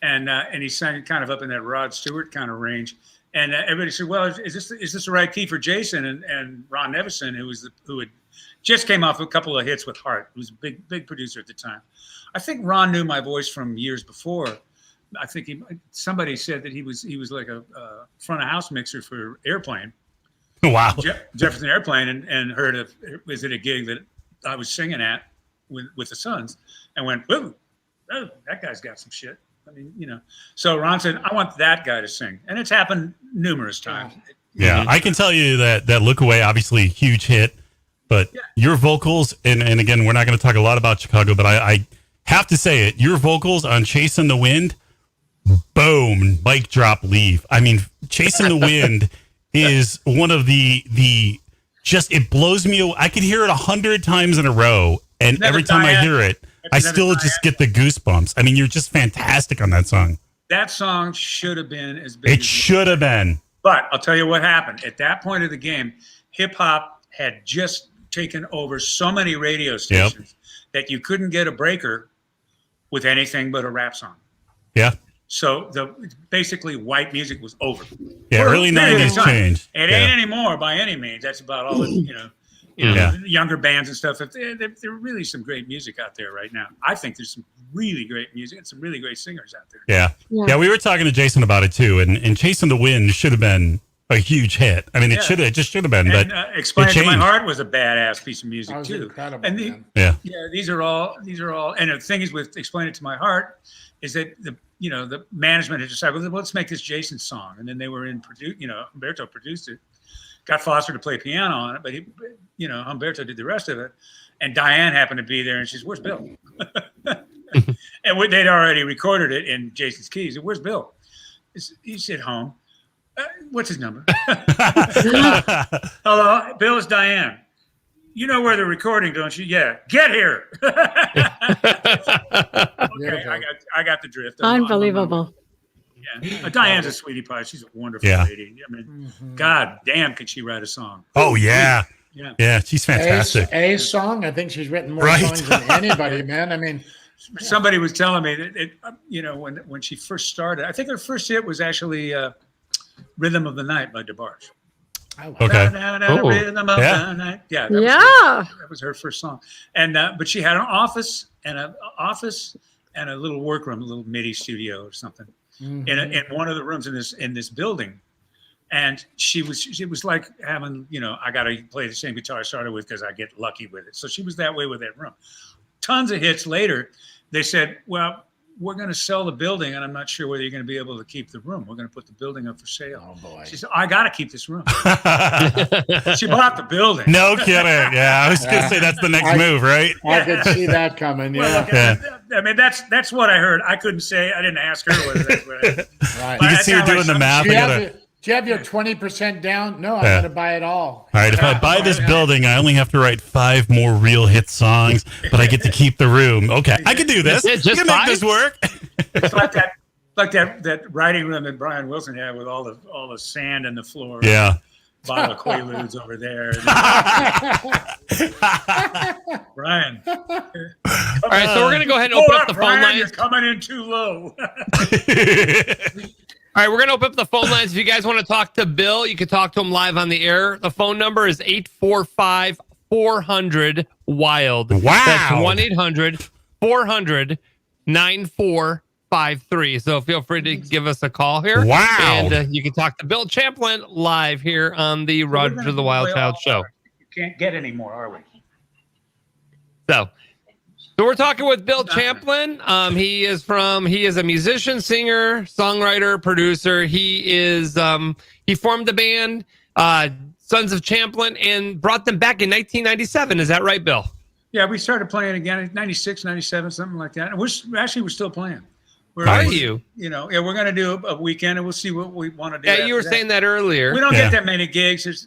and he sang it kind of up in that Rod Stewart kind of range. And everybody said, well, is this the right key for Jason? And Ron Nevison, who had just came off a couple of hits with Hart, who was a big producer at the time. I think Ron knew my voice from years before. I think somebody said that he was like a front of house mixer for Airplane. Wow. Jefferson Airplane, and was at a gig that I was singing at with the Sons, and went, whoa, that guy's got some shit. I mean, so Ron said, I want that guy to sing. And it's happened numerous times. Yeah, I can tell you that Look Away, obviously huge hit, but your vocals, and again, we're not going to talk a lot about Chicago, but I have to say it, your vocals on Chasing the Wind, boom, mic drop, leave. I mean, Chasing the Wind is one of the just, it blows me away. I could hear it 100 times in a row, and every time I hear it, I still just get the goosebumps. I mean, you're just fantastic on that song. That song should have been as big. It should have been. But I'll tell you what happened. At that point of the game, hip hop had just taken over so many radio stations that you couldn't get a breaker with anything but a rap song. Yeah. So basically white music was over. Yeah, early 90s changed. It ain't anymore by any means. That's about all younger bands and stuff. There are really some great music out there right now. I think there's some really great music and some really great singers out there. Yeah, we were talking to Jason about it too, and Chasing the Wind should have been a huge hit. I mean, it just should have been, but Explain to My Heart was a badass piece of music too. Incredible, and these are all, and the thing is with Explain It to My Heart is that the management had decided, well, let's make this Jason song, and then they were Humberto produced it, got Foster to play piano on it, but Humberto did the rest of it, and Diane happened to be there, and she's, where's Bill? And they'd already recorded it in Jason's keys. Where's Bill? He's at home. What's his number? Hello, Bill, it's Diane. You know where they're recording, don't you? Yeah. Get here. Okay, I got the drift. Unbelievable. Yeah. Diane's a sweetie pie. She's a wonderful lady. I mean, God damn, can she write a song? Oh, yeah. Yeah, she's fantastic. A song? I think she's written more songs than anybody, man. I mean, somebody was telling me that, when she first started, I think her first hit was actually Rhythm of the Night by DeBarge. Okay. Yeah. That was her first song. And but she had an office and a little workroom, a little MIDI studio or something in one of the rooms in this building. And she was like having, I got to play the same guitar I started with because I get lucky with it. So she was that way with that room. Tons of hits later, they said, well, we're going to sell the building, and I'm not sure whether you're going to be able to keep the room. We're going to put the building up for sale. Oh, boy. She said, I got to keep this room. She bought the building. No kidding. Yeah, I was going to say that's the next move, right? I could see that coming, yeah. Well, I mean, that's what I heard. I couldn't say. I didn't ask her whether that's what I heard. Right. You can see her doing the math. Do you have your 20% down? No, I'm going to buy it all. All right, if I buy this building, I only have to write 5 more real hit songs, but I get to keep the room. Okay, I can do this. I can make this work. It's like that writing room that Brian Wilson had with all the sand in the floor. Yeah. Bottle of Quaaludes over there. Brian. All right, so we're going to go ahead and open up the phone lines. You're coming in too low. All right, we're going to open up the phone lines. If you guys want to talk to Bill, you can talk to him live on the air. The phone number is 845-400-WILD. Wow. That's 1-800-400-9453. So feel free to give us a call here. Wow. And you can talk to Bill Champlin live here on the Roger the Wild Child Show. You can't get any more, are we? So we're talking with Bill Champlin. He is a musician, singer, songwriter, producer. He formed the band Sons of Champlin and brought them back in 1997. Is that right, Bill? Yeah, we started playing again in 96, 97, something like that. And we're still playing. Are you? We're going to do a weekend and we'll see what we want to do. Yeah, you were saying that earlier. We don't get that many gigs. There's,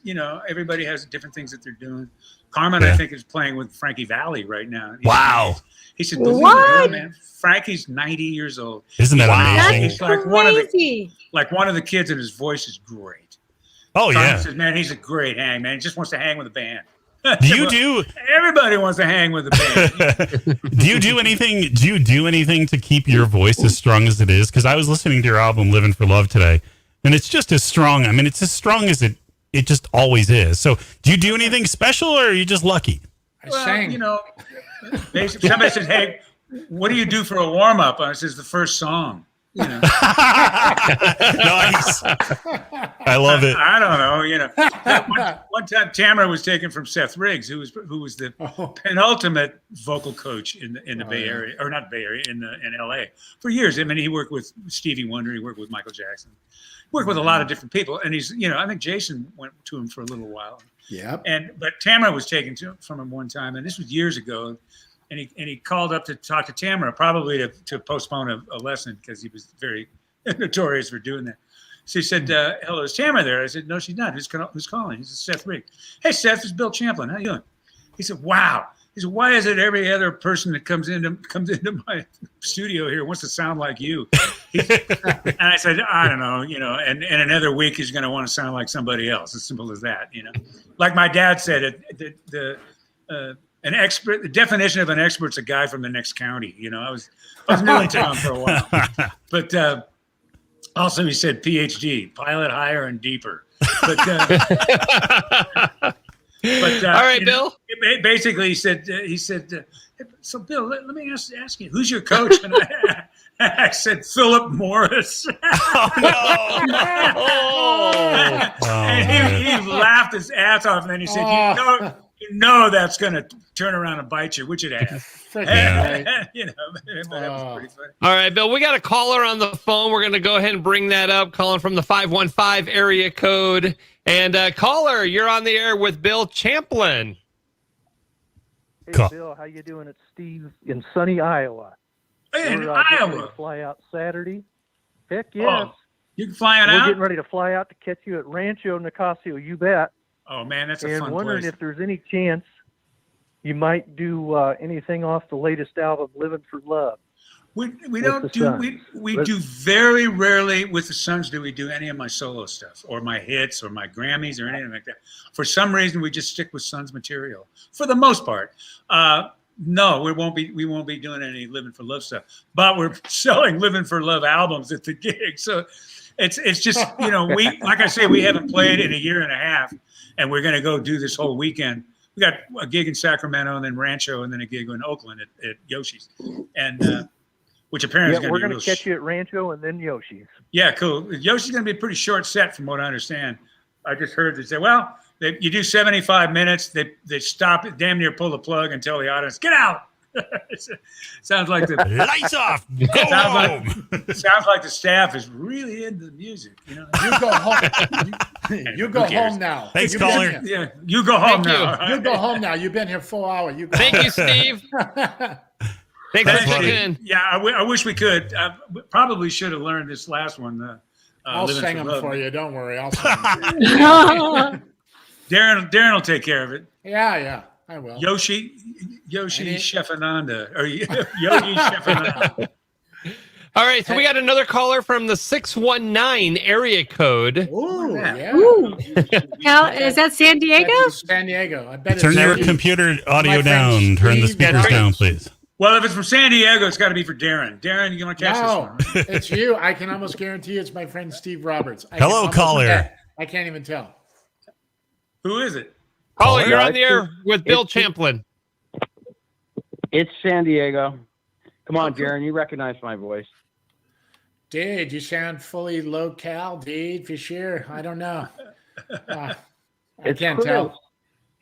everybody has different things that they're doing. Carmen, I think, is playing with Frankie Valli right now. Wow. He said, "What, man? Frankie's 90 years old. Isn't that amazing? He's like one of the kids, and his voice is great." Oh, Carmen says, "Man, he's a great hang, man. He just wants to hang with the band." Everybody wants to hang with the band. Do you do anything to keep your voice as strong as it is? Because I was listening to your album "Living for Love" today, and it's just as strong. I mean, it's as strong as it just always is. So, do you do anything special, or are you just lucky? I sang. Somebody says, "Hey, what do you do for a warm up?" I says, "The first song." Nice. I love it. I don't know. One time Tamara was taken from Seth Riggs, who was the penultimate vocal coach in the Bay Area, or not Bay Area, in LA for years. I mean, he worked with Stevie Wonder, he worked with Michael Jackson, worked with a lot of different people, and he's I think Jason went to him for a little while. Yeah. But Tamara was taken from him one time, and this was years ago. And he called up to talk to Tamara, probably to postpone a lesson because he was very notorious for doing that. So he said, "Hello, is Tamara there?" I said, "No, she's not. Who's calling?" He said, "Seth Riggs." "Hey, Seth, it's Bill Champlin. How you doing?" He said, "Wow." He said, "Why is it every other person that comes into my studio here wants to sound like you?" And I said, "I don't know, and in another week he's going to want to sound like somebody else. As simple as that, Like my dad said, an expert, the definition of an expert's a guy from the next county. I was new in town for a while, but also he said PhD, pilot higher and deeper. But all right, Bill. Basically, he said, so Bill, let me ask you, who's your coach? And I said, Philip Morris. And he laughed his ass off, and then he said, you know that's going to turn around and bite you, which it has. That was pretty funny. All right, Bill, we got a caller on the phone. We're going to go ahead and bring that up, calling from the 515 area code. And caller, you're on the air with Bill Champlin. Hey, Bill, how you doing? It's Steve in sunny Iowa. Hey, We're Iowa. getting ready to fly out Saturday. Heck yes. Oh, you can fly it out? We're getting ready to fly out to catch you at Rancho Nicasio, you bet. Oh, man, that's a fun place. And wondering if there's any chance you might do anything off the latest album, Living for Love. We do very rarely with the Sons do we do any of my solo stuff or my hits or my Grammys or anything like that. For some reason, we just stick with Sons material for the most part. No, we won't be doing any Living for Love stuff, but we're selling Living for Love albums at the gig. So it's just, we, like I say, we haven't played in a year and a half, and we're going to go do this whole weekend. We got a gig in Sacramento and then Rancho and then a gig in Oakland at Yoshi's, and which apparently we're going to catch you at Rancho and then Yoshi's. Yeah, cool. Yoshi's going to be a pretty short set from what I understand. I just heard they say, well, you do 75 minutes. They stop it, damn near pull the plug and tell the audience, get out. Sounds like the lights off. Go home. Sounds like the staff is really into the music. You go home. You go home now. Thanks, caller. Yeah, you go home now. You go home now. You've been here 4 hours. You go Thank home. you, Steve. Thanks for checking in. Yeah, I wish we could. Probably should have learned this last one. I'll sing them for you. Don't worry. I'll sing them. Darren will take care of it. Yeah, I will. Yoshi Shefananda. Or Yogi Shefananda. All right, so we got another caller from the 619 area code. Ooh, yeah. Ooh. Is that San Diego? San Diego. I bet Turn your computer audio down. Turn the speakers down, please. Well, if it's from San Diego, it's got to be for Darren. Darren, you want to catch this one? It's you. I can almost guarantee it's my friend Steve Roberts. Hello, caller. I can't even tell. Who is it? Caller, you're on the air with Bill Champlin. It's San Diego. Come on, Darren. You recognize my voice. Dude, you sound fully local, dude, for sure. I don't know. I can't tell.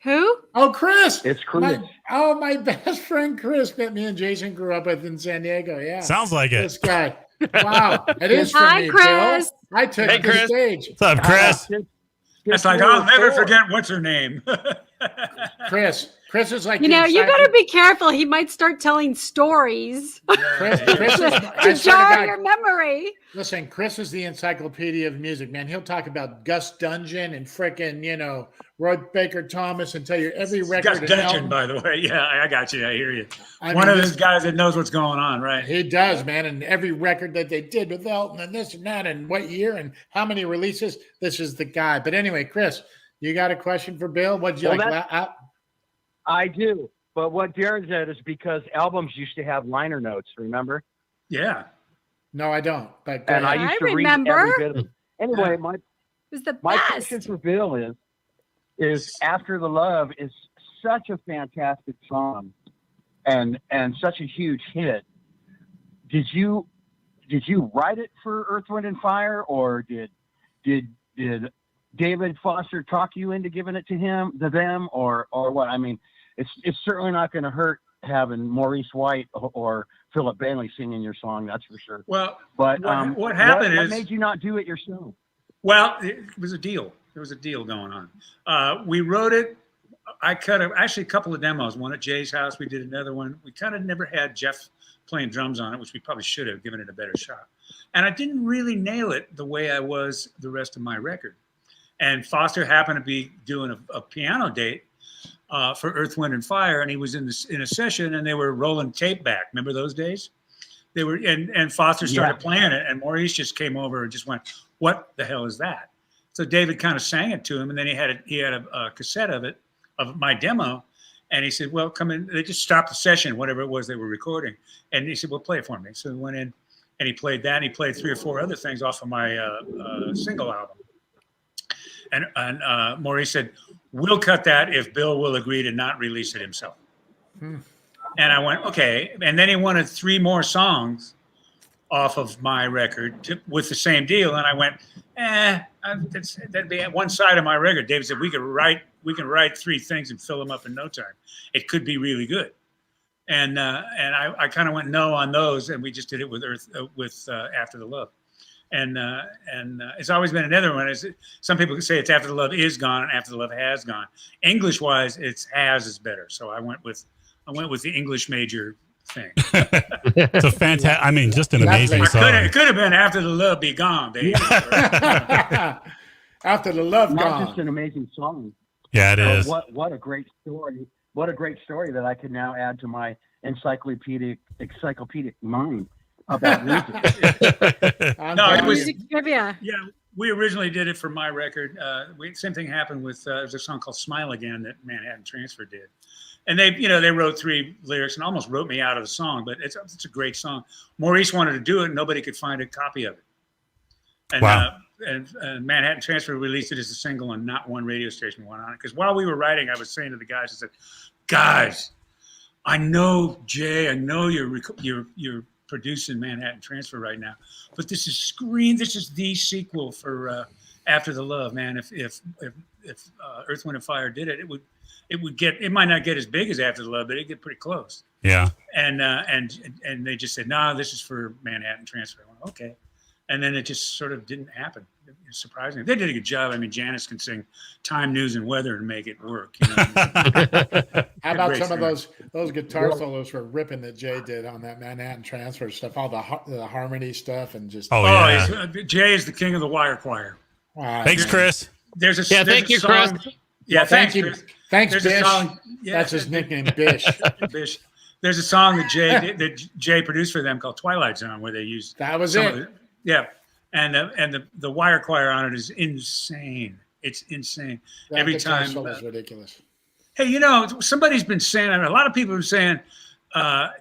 Who? Oh, Chris. It's Chris. My best friend Chris that me and Jason grew up with in San Diego. Yeah. Sounds like it. This guy. Wow. It is for Hi, me, Chris. Bill. I took the stage. What's up, Chris? That's like, I'll never forget what's her name. Chris is like, you got to be careful. He might start telling stories Chris to jar your memory. Listen, Chris is the encyclopedia of music, man. He'll talk about Gus Dudgeon and frickin', Roy Baker Thomas and tell you every record. Gus Dudgeon, by the way. Yeah, I got you. I hear you. One of those guys that knows what's going on, right? He does, man. And every record that they did with Elton and this and that and what year and how many releases, this is the guy. But anyway, Chris, you got a question for Bill? What'd you like? I do. But what Darren said is because albums used to have liner notes, remember? Yeah. No, I don't. But and I used to read every bit of it. Anyway, my question for Bill is After the Love is such a fantastic song and such a huge hit. Did you write it for Earth, Wind and Fire, or did David Foster talk you into giving it to them, or what? I mean, it's certainly not going to hurt having Maurice White or Philip Bailey singing your song, that's for sure. Well, but what happened what made you not do it yourself? Well, it was a deal. There was a deal going on. We wrote it. I cut actually a couple of demos. One at Jay's house. We did another one. We kind of never had Jeff playing drums on it, which we probably should have given it a better shot. And I didn't really nail it the way I was the rest of my record. And Foster happened to be doing a piano date for Earth, Wind, and Fire, and he was in a session, and they were rolling tape back. Remember those days? They were, and Foster started playing it, and Maurice just came over and just went, "What the hell is that?" So David kind of sang it to him, and then he had a cassette of it, of my demo, and he said, "Well, come in." They just stopped the session, whatever it was they were recording, and he said, "Well, play it for me." So we went in, and he played that, and he played 3 or 4 other things off of my single album. And Maurice said, "We'll cut that if Bill will agree to not release it himself." And I went, okay. And then he wanted 3 more songs off of my record with the same deal. And I went, that'd be at one side of my record. David said, we can write 3 things and fill them up in no time. It could be really good. And I kind of went no on those, and we just did it with After the Love. And it's always been another one. Some people say it's After the Love is gone and After the Love has gone. English wise, it's has is better. So I went with the English major thing. It's a fantastic. I mean, just an amazing song. It could have been After the Love Be Gone, baby. After the Love Not Gone. just an amazing song. Yeah, it is. What a great story. What a great story that I can now add to my encyclopedic mind about music. No, it was music trivia. Yeah, we originally did it for my record. Same thing happened with there was a song called "Smile Again" that Manhattan Transfer did, And they wrote 3 lyrics and almost wrote me out of the song, but it's a great song. Maurice wanted to do it, and nobody could find a copy of it. And, wow. And Manhattan Transfer released it as a single, and not one radio station went on it. Because while we were writing, I was saying to the guys, I said, "Guys, I know Jay, I know you're producing Manhattan Transfer right now, but this is the sequel for After the Love, man. If Earth, Wind and Fire did it, it might not get as big as After the Love, but it'd get pretty close." Yeah. And they just said, "No, this is for Manhattan Transfer." I went, "Okay." And then it just sort of didn't happen. It's surprising. They did a good job. I mean, Janice can sing time, news, and weather and make it work. You know? How about some of those guitar solos were ripping that Jay did on that Manhattan Transfer stuff, all the harmony stuff, and just Jay is the king of the wire choir. Wow. Thanks, Chris. Thank you, Chris. Yeah, well, thank you. Chris. Thanks, There's Bish. a song, that's his nickname, Bish. Bish. There's a song that Jay produced for them called Twilight Zone, where they used that was it. Yeah, and the wire choir on it is insane. It's insane. That Every time is ridiculous. Hey, somebody's been saying, a lot of people are saying,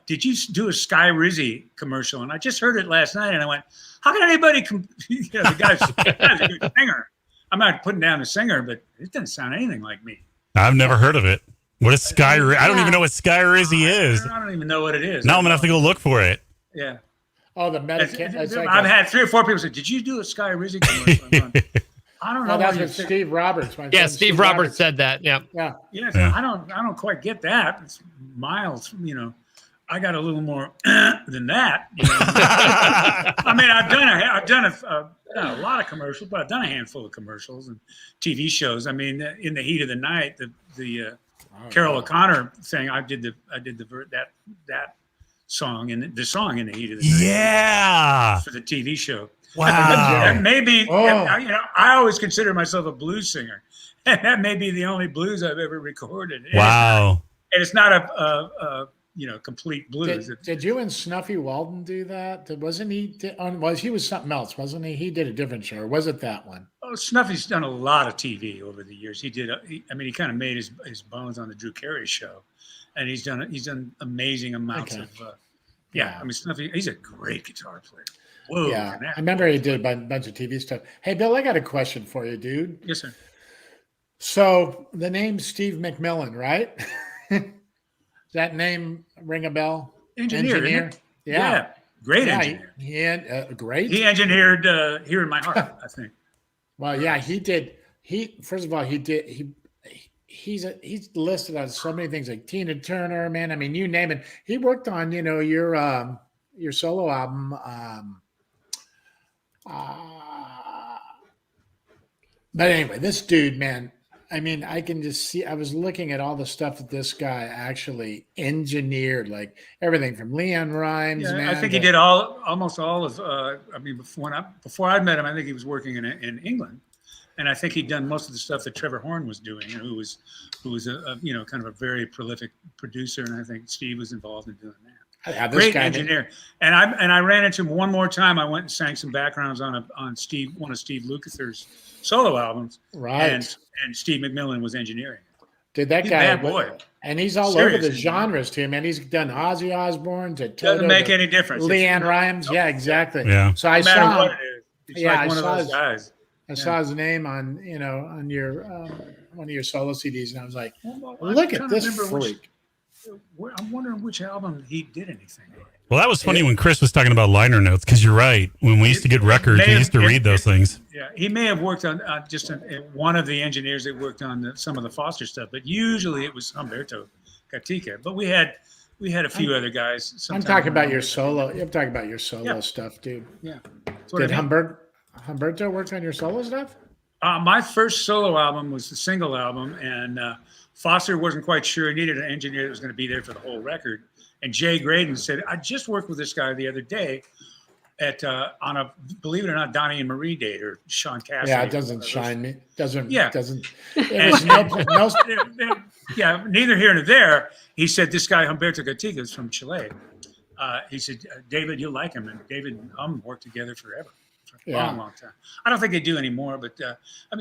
did you do a Sky Rizzy commercial? And I just heard it last night, and I went, how can anybody? The guy's a good singer. I'm not putting down the singer, but it doesn't sound anything like me. I've never heard of it. What is Sky? I don't even know what Sky Rizzy is. I don't even know what it is. Now I'm gonna have to go look for it. Yeah. Oh, the medication. I've had 3 or 4 people say, "Did you do a Sky Rizzy commercial?" I don't know. That's what Steve Roberts. Yeah, Steve Roberts said that. Yeah. Yeah. Yes, yeah. I don't quite get that. It's miles. I got a little more than that. I mean, I've done a lot of commercials, but I've done a handful of commercials and TV shows. I mean, in the heat of the night, the Carol O'Connor thing, I did that song and the song in the heat of the night. Yeah. For the TV show. Wow. That may be, I always consider myself a blues singer, and that may be the only blues I've ever recorded. Wow. And it's not a complete blues. Did you and Snuffy Walden do that? Wasn't he? He was something else, wasn't he? He did a different show, or was it that one? Oh, Snuffy's done a lot of TV over the years. He did. He kind of made his bones on the Drew Carey show, and he's done amazing amounts of. I mean, Snuffy, he's a great guitar player. Whoa, yeah, I remember he did a bunch of TV stuff. Hey, Bill, I got a question for you, dude. Yes, sir. So the name Steve McMillan, right? Does that name ring a bell? Engineer. Yeah. Great engineer. Great. He engineered Here in My Heart, I think. Well, yeah, he did. First of all, he's listed on so many things like Tina Turner, man. I mean, you name it. He worked on, your solo album. But anyway, this dude, man, I mean, I can just see, I was looking at all the stuff that this guy actually engineered, like everything from Leon Rimes. Yeah, man. I think he did almost all of, before I met him, I think he was working in England. And I think he'd done most of the stuff that Trevor Horn was doing, who was a kind of a very prolific producer. And I think Steve was involved in doing that. Great engineer. And I ran into him one more time. I went and sang some backgrounds on one of Steve Lukather's solo albums. Right. And Steve McMillan was engineering. Dude, that he's guy, a bad boy. And he's all over the genres too, man. He's done Ozzy Osbourne to Toto. Doesn't make any difference. Leanne Rhymes. Yeah, exactly. Yeah. So I no matter saw what it is. He's like one of those guys. I saw his name on your one of your solo CDs, and I was like, look at this freak. I'm wondering which album he did anything. Well, that was funny when Chris was talking about liner notes, because you're right. When we used to get records, we used to read those things. Yeah, he may have worked on one of the engineers that worked on some of the Foster stuff, but usually it was Humberto Gatica. But we had a few other guys. I'm talking about your solo. I'm talking about your solo stuff, dude. Yeah. Did Humberto work on your solo stuff? My first solo album was the single album, and Foster wasn't quite sure. He needed an engineer that was going to be there for the whole record. And Jay Graydon said, I just worked with this guy the other day on a, believe it or not, Donnie and Marie date, or Sean Cassidy. Yeah, it doesn't shine me. Doesn't. Yeah, neither here nor there. He said, this guy, Humberto Gatica, is from Chile. He said, David, you'll like him. And David and worked together forever. For a long time. I don't think they do anymore, but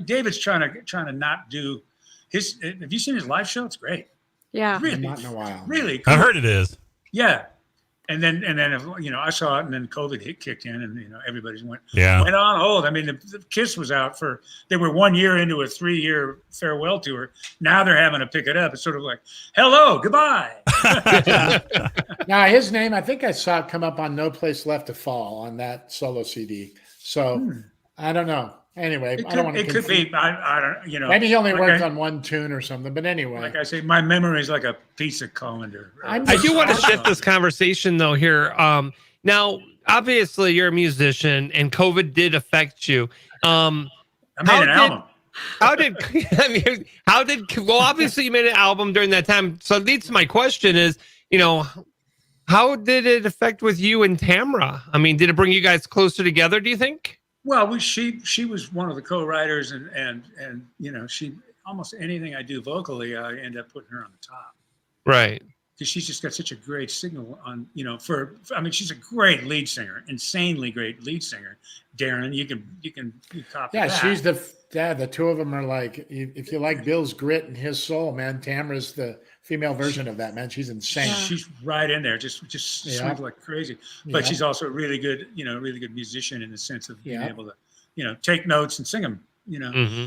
David's trying to not do his. Have you seen his live show? It's great. Yeah. Really? Not in a while. Really? Cool. I've heard it is. Yeah. And then I saw it, and then COVID kicked in, and everybody went on hold. I mean, the Kiss was out they were 1 year into a 3-year farewell tour. Now they're having to pick it up. It's sort of like, hello, goodbye. Now his name, I think I saw it come up on No Place Left to Fall on that solo CD. So I don't know. Anyway, I don't want to. It could be. I don't. Maybe he only worked on one tune or something. But anyway, like I say, my memory is like a pizza colander. I do want to shift this conversation though here. Now, obviously, you're a musician, and COVID did affect you. I made an album. Well, obviously, you made an album during that time. So, leads to my question is, how did it affect with you and Tamara? I mean, did it bring you guys closer together? Do you think? Well, she was one of the co-writers, and she almost anything I do vocally, I end up putting her on the top. Right. Because she's just got such a great signal on, she's a great lead singer, insanely great lead singer. Darren, you copy that. She's the two of them are like, if you like Bill's grit and his soul, man, Tamara's the female version of that, man. She's insane. Yeah. She's right in there, just sweet like crazy. But she's also a really good musician in the sense of being able to, take notes and sing them.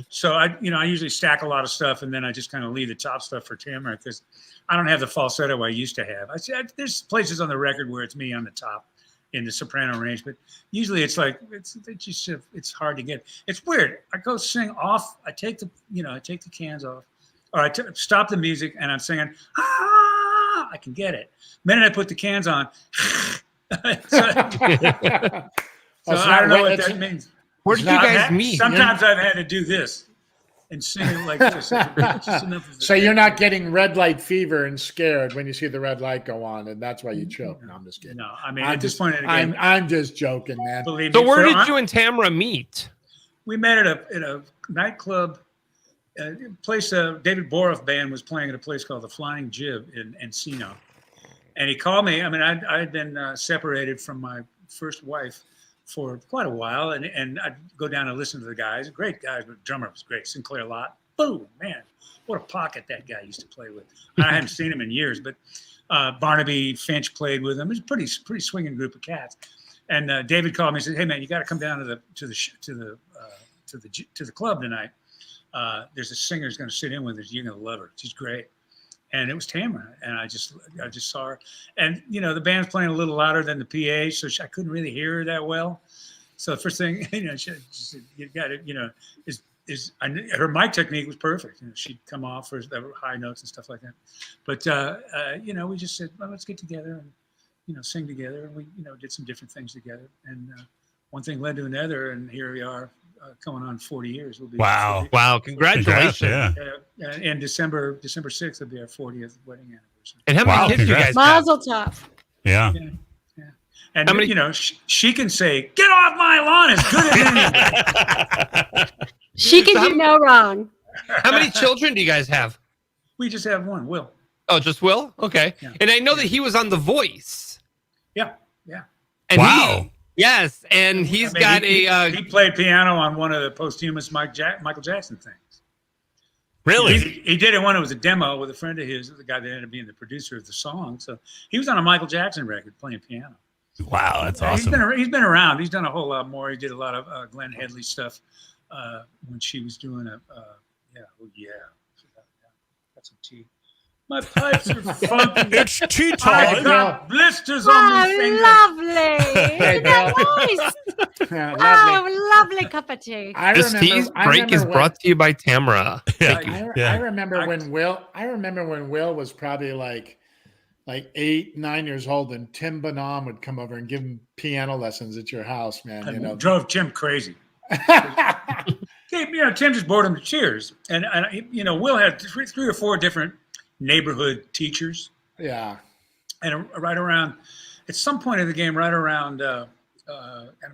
So I usually stack a lot of stuff, and then I just kind of leave the top stuff for Tamara because I don't have the falsetto I used to have. There's places on the record where it's me on the top in the soprano range, but usually it's like it's hard to get. It's weird. I go sing off. I take the cans off, or I stop the music and I'm singing. I can get it. The minute I put the cans on, so I don't know what that means. Where did you guys meet? Sometimes I've had to do this and sing it like this. So you're not getting red light fever and scared when you see the red light go on, and that's why you choke. No, I'm just kidding. No, I mean, at this point in the game, I'm just joking, man. So where did you and Tamara meet? We met at a nightclub. Place David Boroff band was playing at a place called the Flying Jib in Encino, and he called me. I mean, I had been separated from my first wife for quite a while, and I'd go down and listen to the guys. Great guys, but the drummer was great. Sinclair Lott. Boom, man, what a pocket that guy used to play with. I hadn't seen him in years, but Barnaby Finch played with him. It was a pretty swinging group of cats. And David called me and said, "Hey man, you got to come down to the club tonight. There's a singer who's going to sit in with us. You're going to love her. She's great." And it was Tamara, and I just saw her, and the band's playing a little louder than the PA, so I couldn't really hear her that well. So the first thing, she said, "You got it." Her mic technique was perfect. She'd come off for the high notes and stuff like that. But we just said, "Well, let's get together and sing together." And we did some different things together, and one thing led to another, and here we are. Coming on 40 years. We'll be wow. Congratulations. And December 6th will be our 40th wedding anniversary. And how many kids you guys have? Mazel tov. Yeah. And how many, she can say, "Get off my lawn," as good as anyone. She can do no wrong. How many children do you guys have? We just have one, Will. Oh, just Will? Okay. Yeah. And I know that he was on The Voice. Yeah. And wow. Yes, and he played piano on one of the posthumous Michael Jackson things. Really? He did it when it was a demo with a friend of his, the guy that ended up being the producer of the song. So he was on a Michael Jackson record playing piano. Wow, that's awesome. He's been around. He's done a whole lot more. He did a lot of Glenn Headley stuff when she was doing that's some tea. My pipes are funky. It's tea time. I got blisters on my fingers. Lovely. That voice. Lovely cup of tea. This tea break is brought to you by Tamara. I remember when Will was probably like 8, 9 years old, and Tim Bonham would come over and give him piano lessons at your house, man. Drove Tim crazy. Tim just bored him to tears, and Will had three or four different neighborhood teachers. Yeah. And right around, at some point in the game, right around, and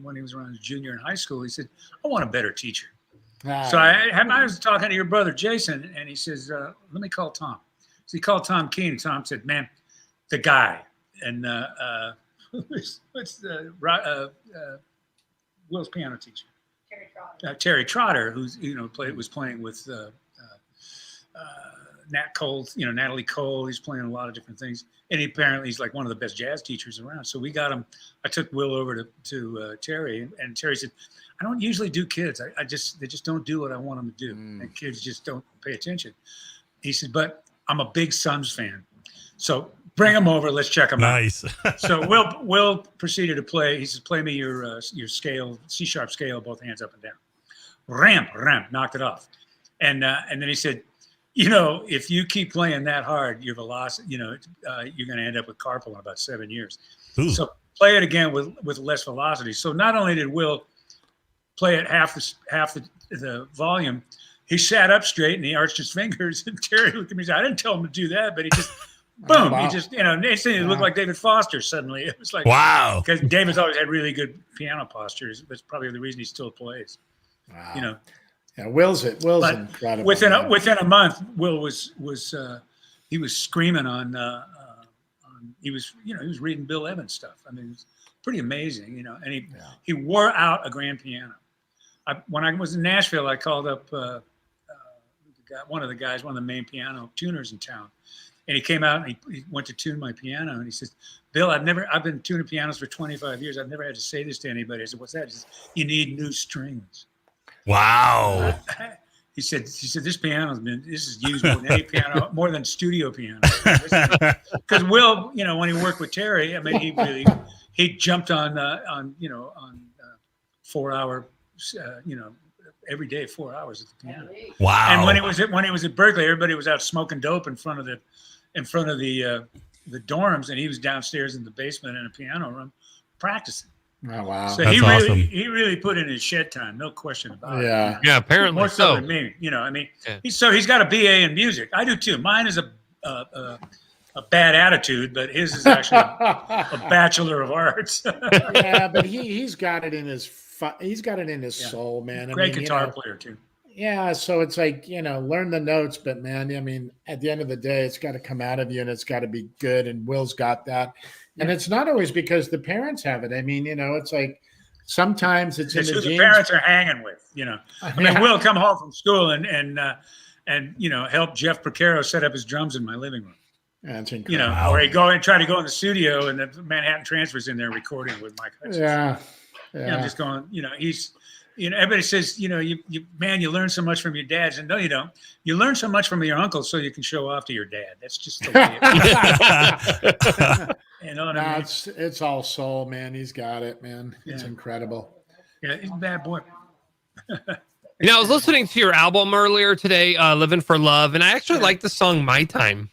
when he was around junior in high school, he said, "I want a better teacher." So I was talking to your brother, Jason, and he says, "Let me call Tom." So he called Tom Keene. Tom said, "Man, the guy." And what's Will's piano teacher? Terry Trotter, who's, was playing with Nat Cole, Natalie Cole. He's playing a lot of different things, and he's like one of the best jazz teachers around. So we got him. I took Will over to Terry, and Terry said, "I don't usually do kids. They just don't do what I want them to do, and kids just don't pay attention." He said, "But I'm a big Sons fan, so bring them over. Let's check them out." Nice. So Will proceeded to play. He says, "Play me your scale, C sharp scale, both hands up and down." Ramp, knocked it off. And then he said, if you keep playing that hard, your velocity, you're going to end up with carpal in about 7 years. Ooh. So play it again with less velocity. So not only did Will play at half the volume, he sat up straight and he arched his fingers. And Terry looked at me and said, "I didn't tell him to do that," but he just, boom, wow. He just, instantly looked like David Foster suddenly. It was like, wow. Because David's always had really good piano postures. That's probably the reason he still plays. Wow. Yeah, Will's incredible. Within a month, Will was he was screaming on he was reading Bill Evans stuff. I mean, it was pretty amazing, and he wore out a grand piano. When I was in Nashville, I called up one of the main piano tuners in town, and he came out and he went to tune my piano, and he says, "Bill, I've been tuning pianos for 25 years. I've never had to say this to anybody." I said, "What's that?" He says, "You need new strings." Wow. He said, "This this is used more than any piano, more than studio piano." Because Will, when he worked with Terry, I mean, he jumped on 4 hour, every day, 4 hours at the piano. Wow. And when he was at Berkeley, everybody was out smoking dope in front of the dorms, and he was downstairs in the basement in a piano room practicing. Oh wow! So he really put in his shed time, no question about it. Yeah, apparently more so than me. He's got a BA in music. I do too. Mine is a bad attitude, but his is actually a Bachelor of Arts. Yeah, but he's got it in his soul, man. Great guitar player too. Yeah, so it's like, learn the notes, but man, I mean, at the end of the day, it's got to come out of you and it's got to be good. And Will's got that. And it's not always because the parents have it. I mean, it's like sometimes it's in the who genes. The parents are hanging with, I mean, Will come home from school and help Jeff Procaro set up his drums in my living room. That's incredible. Or he'd go and try to go in the studio and the Manhattan Transfer's in there recording with Mike Hudson. Yeah. I'm just going, he's, everybody says, you learn so much from your dads. And no, you don't. You learn so much from your uncle so you can show off to your dad. That's just the way it is. I mean? It's all soul, man. He's got it, man. It's incredible. Yeah, he's a bad boy. I was listening to your album earlier today, Living for Love, and I actually like the song My Time.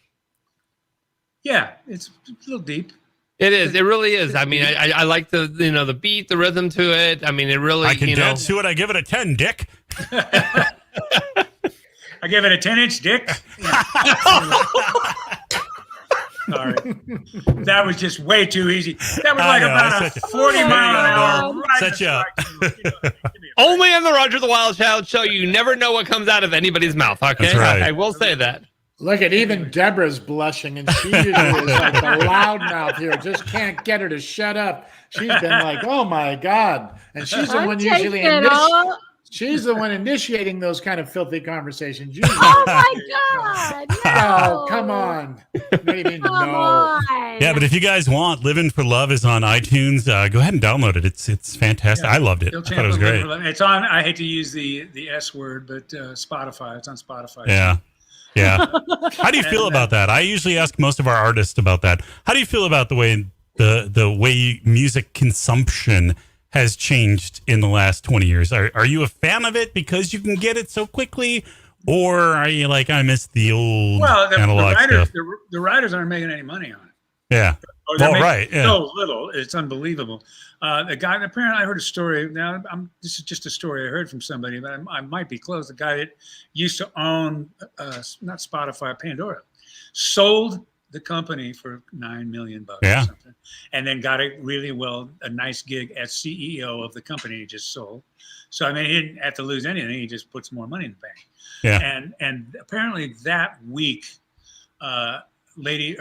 Yeah, it's a little deep. It is. It really is. I mean, I like the the beat, the rhythm to it. I mean, it really. I can dance to it. I give it a 10, Dick. I give it a 10-inch dick. Sorry, that was just way too easy. That was like about a 40-mile-an-hour ride. Only on the Roger the Wild Child show, you never know what comes out of anybody's mouth. Okay, that's right. I will say that. Look at even Deborah's blushing, and she usually is like the loudmouth here. Just can't get her to shut up. She's been like, "Oh my God!" And she's the one usually she's the one initiating those kind of filthy conversations. Usually. Oh my God! No. Oh, come on! Maybe come on. Yeah, but if you guys want, "Living for Love" is on iTunes. Go ahead and download it. It's fantastic. Yeah. I loved it. Bill I thought it was great. It's on. I hate to use the S word, but Spotify. It's on Spotify. Yeah. Yeah. How do you feel about that? I usually ask most of our artists about that. How do you feel about the way the way music consumption has changed in the last 20 years? Are you a fan of it because you can get it so quickly, or are you like, I miss the old analog stuff? The writers aren't making any money on it. Yeah. Right. Yeah. So little, it's unbelievable. The guy, apparently, I heard a story. Now, this is just a story I heard from somebody, but I might be close. The guy that used to own, not Spotify, Pandora, sold the company for $9 million or something, and then got a nice gig as CEO of the company he just sold. So I mean, he didn't have to lose anything. He just put some more money in the bank. Yeah. And apparently that week, Lady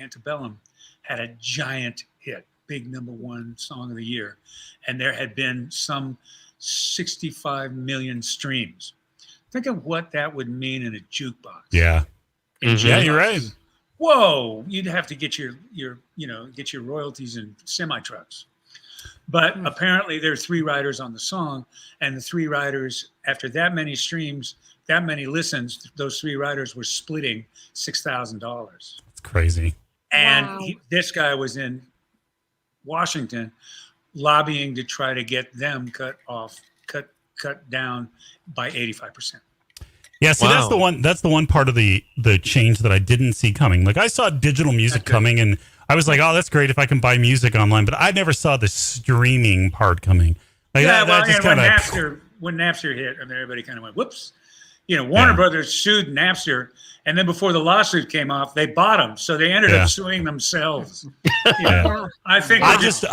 Antebellum had a giant hit, big #1 song of the year, and there had been some 65 million streams. Think of what that would mean in a jukebox. Yeah. Yeah, you're right. Whoa, you'd have to get your royalties in semi trucks. But apparently there are 3 writers on the song, and the 3 writers, after that many streams, that many listens, those 3 writers were splitting $6,000. That's crazy. And this guy was in Washington lobbying to try to get them cut down by 85%. Yeah, see, that's the one part of the change that I didn't see coming. Like, I saw digital music coming, and I was like, oh, that's great if I can buy music online, but I never saw the streaming part coming. Like, when Napster hit, and everybody kind of went, whoops. Warner Brothers sued Napster, and then before the lawsuit came off, they bought them, so they ended up suing themselves. I think I just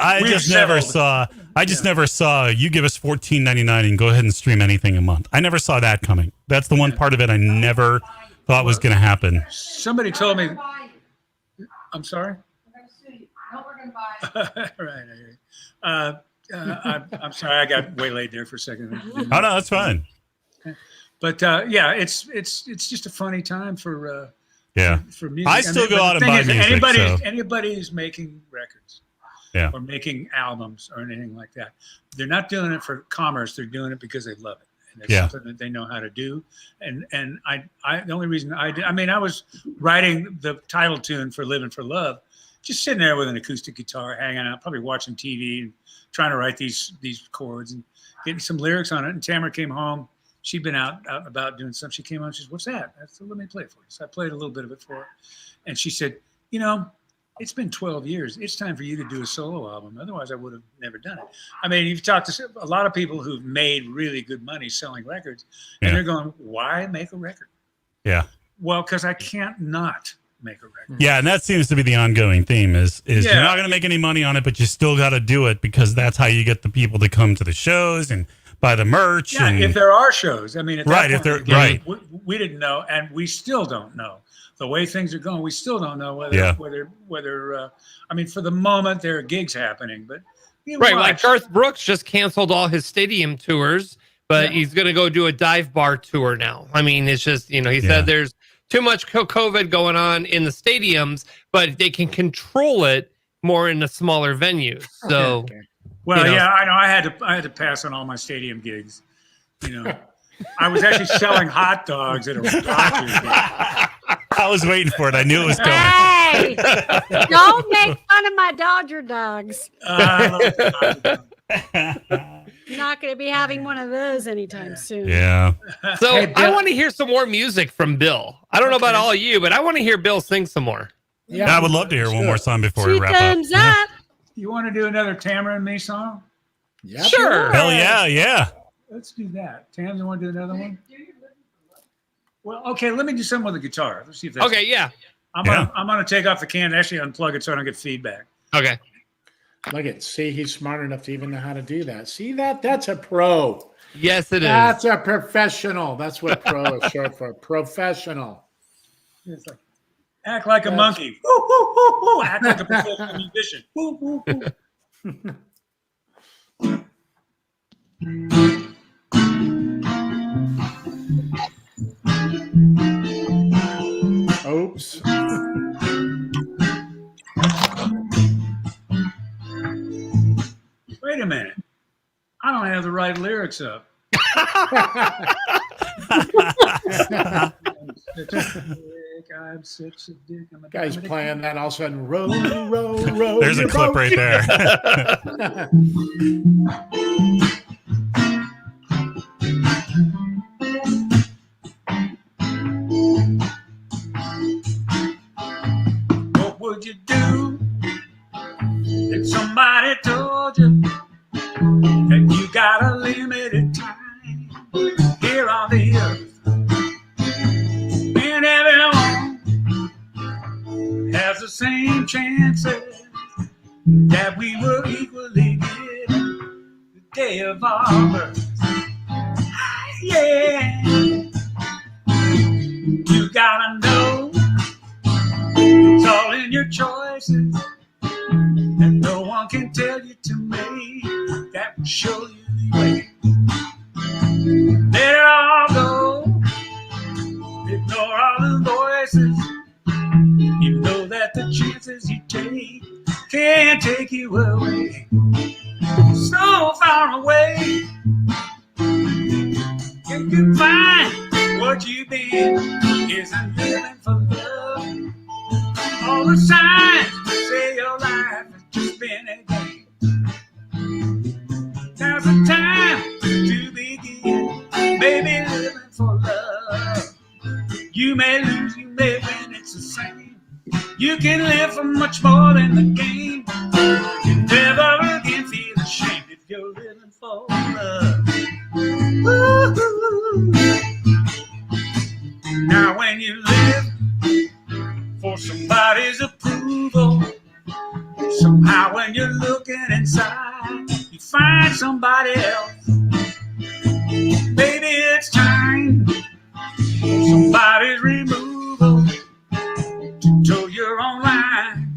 never saw you give us $14.99 and go ahead and stream anything a month. I never saw that coming. That's the one part of it I never thought was going to happen. Somebody told me. I'm sorry. We're going to buy. Right. I'm sorry. I got waylaid there for a second. Oh no, that's fine. But it's just a funny time for music. I still go out and buy music. Anybody who's making records, or making albums or anything like that, they're not doing it for commerce. They're doing it because they love it, and it's something that they know how to do. And I the only reason I was writing the title tune for "Living for Love," just sitting there with an acoustic guitar, hanging out, probably watching TV, and trying to write these chords and getting some lyrics on it. And Tamara came home. She'd been out about doing something. She came on. She said, "What's that?" I said, "Let me play it for you." So I played a little bit of it for her, and she said, "It's been 12 years. It's time for you to do a solo album. Otherwise, I would have never done it." I mean, you've talked to a lot of people who've made really good money selling records, and they're going, "Why make a record?" Yeah. Well, because I can't not make a record. Yeah, and that seems to be the ongoing theme is you're not going to make any money on it, but you still got to do it because that's how you get the people to come to the shows and buy the merch. Yeah, if there are shows. I mean, at that point, right. We didn't know, and we still don't know. The way things are going, we still don't know whether I mean, for the moment, there are gigs happening, but like Garth Brooks just canceled all his stadium tours, but he's going to go do a dive bar tour now. I mean, it's just, he said there's too much COVID going on in the stadiums, but they can control it more in the smaller venues. So. Okay. Well, I know. I had to pass on all my stadium gigs. I was actually selling hot dogs at a Dodgers game. I was waiting for it. I knew it was coming. Hey, don't make fun of my Dodger dogs. Not going to be having one of those anytime soon. Yeah. So I want to hear some more music from Bill. I don't know about all of you, but I want to hear Bill sing some more. Yeah, I would love to hear one more song before we wrap up. Thumbs up. You want to do another Tamara and me song? Yeah, sure. Hell yeah. Let's do that. Tam, you want to do another one? Well, okay. Let me do something with the guitar. Let's see if that's okay. Yeah. I'm gonna take off the can and actually unplug it so I don't get feedback. Okay. Look at see, he's smart enough to even know how to do that. See that? That's a pro. Yes, it is. That's a professional. That's what pro is short for. Professional. It's like, act like a monkey. Woo, woo, woo, woo. Act like a professional musician. Woo, woo, woo. Oops. Wait a minute. I don't have the right lyrics up. I'm such a dick. Guy's playing that all of a sudden. Row, row, row. There's a clip right there. What would you do if somebody told you that you got a limited time here on the earth? And everyone has the same chances that we were equally given the day of our birth. Yeah, you gotta know it's all in your choices, and no one can tell you to make that will show you the way. Let it all go. can find what you've been isn't living for love. All the signs say your life has just been a game. Now's the time to begin, baby, living for love. You may lose, you may win, it's the same. You can live for much more than the game. You never again feel ashamed if you're living for love. Woo-hoo. Now when you live for somebody's approval, somehow when you're looking inside, you find somebody else. Maybe it's time for somebody's removal to toe your own line,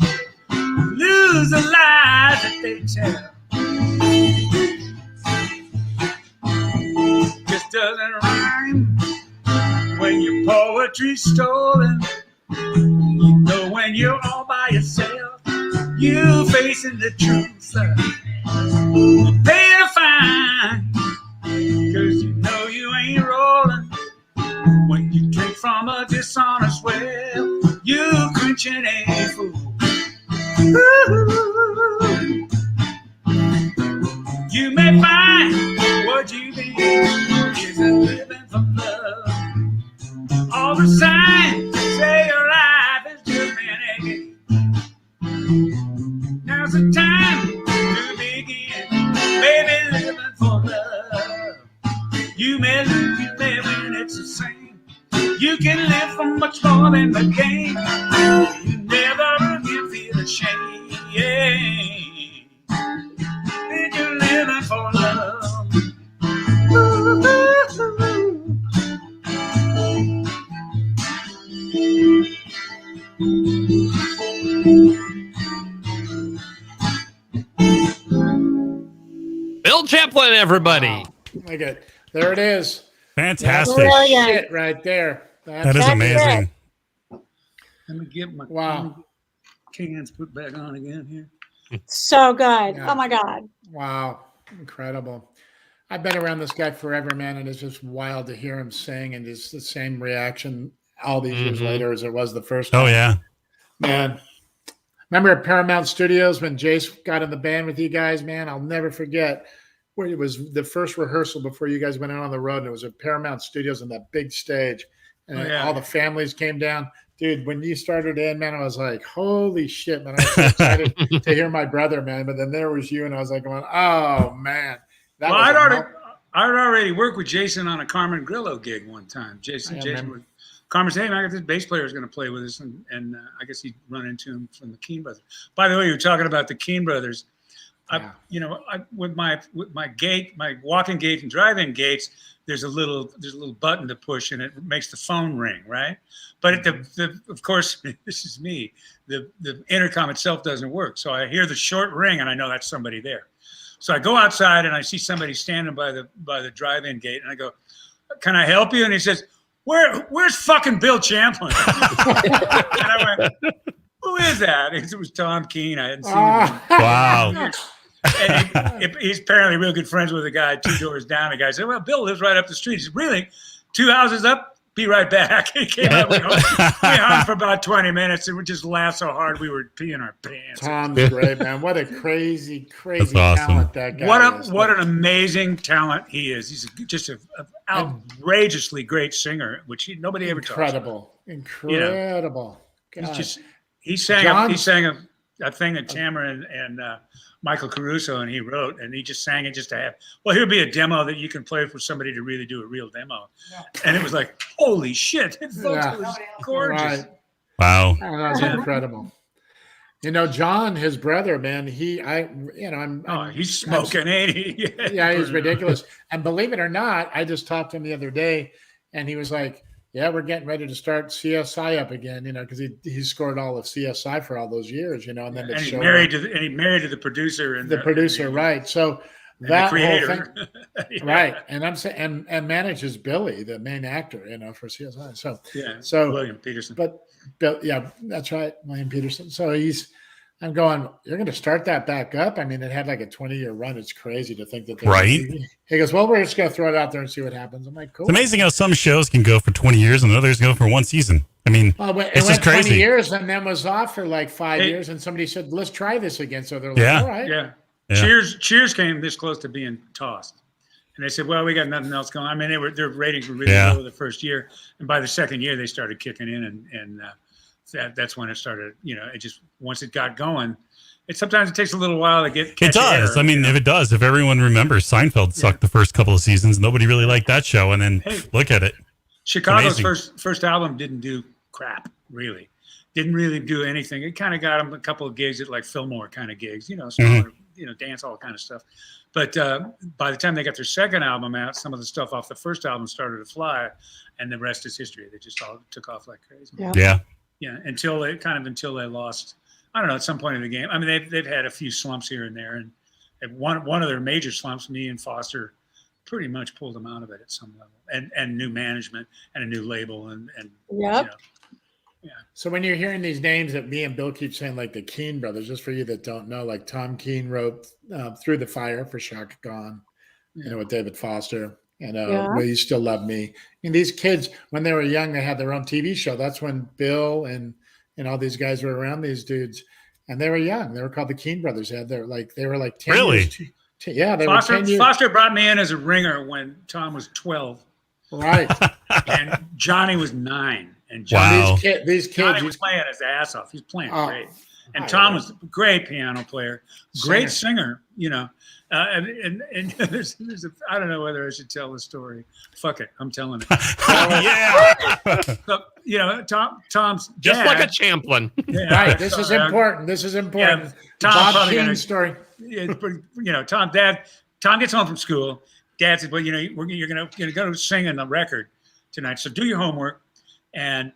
lose the lies that they tell. Just doesn't rhyme when your poetry's stolen. You know when you're all by yourself, you facing the truth. You pay a fine, cause you know you ain't rolling. When you drink from a dishonest well, you quenching a fool. Ooh. You may find what you need isn't living for love. All the signs say your life is just been a game. Now's the time to begin, baby, living for love. You may lose, you may win, it's the same. You can live for much more than the game. You never again feel ashamed. If you're living for love. Bill Champlin, everybody. Wow. Look at there it is. Fantastic. That's shit right there. That is amazing. Let me get my cans put back on again here. So good. Yeah. Oh my God. Wow. Incredible. I've been around this guy forever, man, and it's just wild to hear him sing, and it's the same reaction all these years later as it was the first time. Oh, yeah. Man. Remember at Paramount Studios when Jace got in the band with you guys, man? I'll never forget where it was the first rehearsal before you guys went out on the road, and it was at Paramount Studios on that big stage, and all the families came down. Dude, when you started in, man, I was like, holy shit, man. I was so excited to hear my brother, man. But then there was you, and I was like going, oh, man. Well, I'd already worked with Jason on a Carmen Grillo gig one time. Jason Carmen said, hey, man, I got this bass player who's going to play with us. And I guess he'd run into him from the Keane Brothers. By the way, you were talking about the Keane Brothers. With my gate, my walk-in gate and drive-in gates, there's a little button to push, and it makes the phone ring, right? But of course, this is me. The intercom itself doesn't work, so I hear the short ring, and I know that's somebody there. So I go outside, and I see somebody standing by the drive-in gate, and I go, "Can I help you?" And he says, "Where's fucking Bill Champlin?" And I went, "Who is that?" It was Tom Keane. I hadn't seen him. Wow. And he's apparently real good friends with the guy 2 doors down. The guy said, well, Bill lives right up the street. He said, really? 2 houses up? Be right back. He came out. We hung for about 20 minutes, and we just laughed so hard we were peeing our pants. Tom's great, man. What a crazy awesome. talent that guy is. What an amazing talent he is. He's just an outrageously great singer, which nobody ever talks about. Incredible. He sang a thing that Tamara and Michael Caruso and he wrote, and he just sang it just to have. Well, here'll be a demo that you can play for somebody to really do a real demo, and it was like, holy shit! It was gorgeous. Right. Wow, that was incredible. You know, John, his brother, man, he's smoking, ain't he? Yeah, he's ridiculous. And believe it or not, I just talked to him the other day, and he was like, yeah, we're getting ready to start CSI up again, because he scored all of CSI for all those years, and then he married to the producer and the producer, right? So that whole thing, right? And I'm saying, and manages Billy, the main actor, for CSI. So so William Peterson. But Bill, yeah, that's right, William Peterson. So he's I'm going, you're going to start that back up? I mean, it had like a 20-year run. It's crazy to think that. Right. He goes, well, we're just going to throw it out there and see what happens. I'm like, cool. It's amazing how some shows can go for 20 years and others go for one season. I mean, it's just crazy. 20 years and then was off for like 5 years. And somebody said, let's try this again. So they're like, all right. Yeah. Cheers came this close to being tossed. And they said, well, we got nothing else going. I mean, their ratings were really low the first year. And by the second year, they started kicking in. And that's when it started, it just, once it got going, sometimes it takes a little while to get. It does. Air, if it does, if everyone remembers, Seinfeld sucked the first couple of seasons. Nobody really liked that show. And then look at it. Chicago's first album didn't do crap, really. Didn't really do anything. It kind of got them a couple of gigs at like Fillmore kind of gigs, smaller, dance hall kind of stuff. But by the time they got their second album out, some of the stuff off the first album started to fly, and the rest is history. They just all took off like crazy. Yeah. Until they lost. I don't know. At some point in the game, I mean, they've had a few slumps here and there, and one of their major slumps, me and Foster, pretty much pulled them out of it at some level, and new management and a new label, and So when you're hearing these names that me and Bill keep saying, like the Keane brothers, just for you that don't know, like Tom Keane wrote "Through the Fire" for Shaka Khan, with David Foster, and "Will You Still Love Me." And these kids, when they were young, they had their own TV show. That's when Bill and all these guys were around these dudes, and they were young. They were called the Keane brothers. They were like 10 years. Yeah, they were 10 years. Foster brought me in as a ringer when Tom was 12. Right. And Johnny was 9. And these kids, Johnny was playing his ass off. He's playing great. And Tom was a great piano player, great singer, and there's I don't know whether I should tell the story. Fuck it, I'm telling it. So, Tom's just dad, like a Champlin. Right. This is important. Yeah, Bob Keane's story. Tom gets home from school. Dad said, well, you're gonna go sing in the record tonight, so do your homework and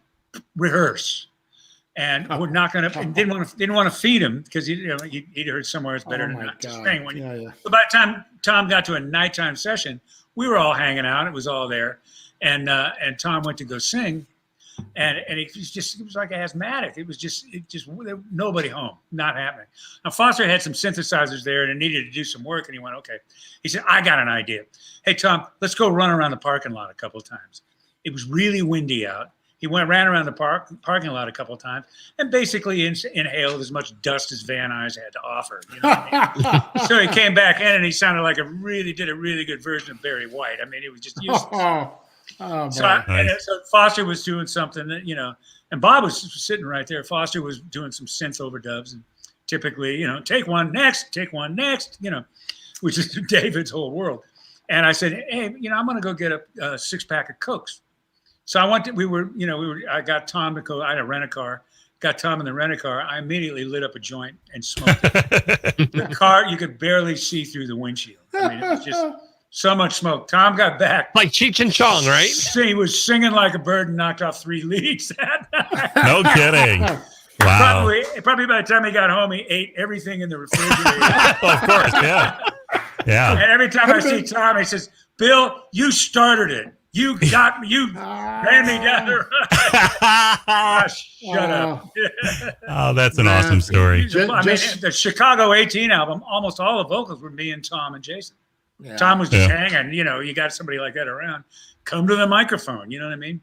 rehearse. And we're not gonna. Didn't want to feed him because he'd heard somewhere it's better than not to sing. So by the time Tom got to a nighttime session, we were all hanging out. It was all there, and Tom went to go sing, and it was like asthmatic. It just nobody home, not happening. Now Foster had some synthesizers there, and it needed to do some work, and he went, okay. He said, I got an idea. Hey Tom, let's go run around the parking lot a couple of times. It was really windy out. He ran around the parking lot a couple of times and basically inhaled as much dust as Van Nuys had to offer. So he came back in and he sounded like did a really good version of Barry White. I mean, it was just useless. So Foster was doing something that, and Bob was sitting right there. Foster was doing some synth overdubs and typically, take one next, which is David's whole world. And I said, hey, I'm going to go get a 6-pack of Cokes. So I got Tom to go. I had a rent-a-car. Got Tom in the rent-a-car. I immediately lit up a joint and smoked it. The car, you could barely see through the windshield. I mean, it was just so much smoke. Tom got back. Like Cheech and Chong, right? He was singing like a bird and knocked off 3 leads that night. No kidding. Wow. Probably by the time he got home, he ate everything in the refrigerator. Of course, yeah. And every time I see Tom, he says, Bill, you started it. You got me. You ran me down the road. Shut up. Oh, that's an awesome story. The Chicago 18 album, almost all the vocals were me and Tom and Jason. Yeah. Tom was just hanging. You got somebody like that around. Come to the microphone. You know what I mean?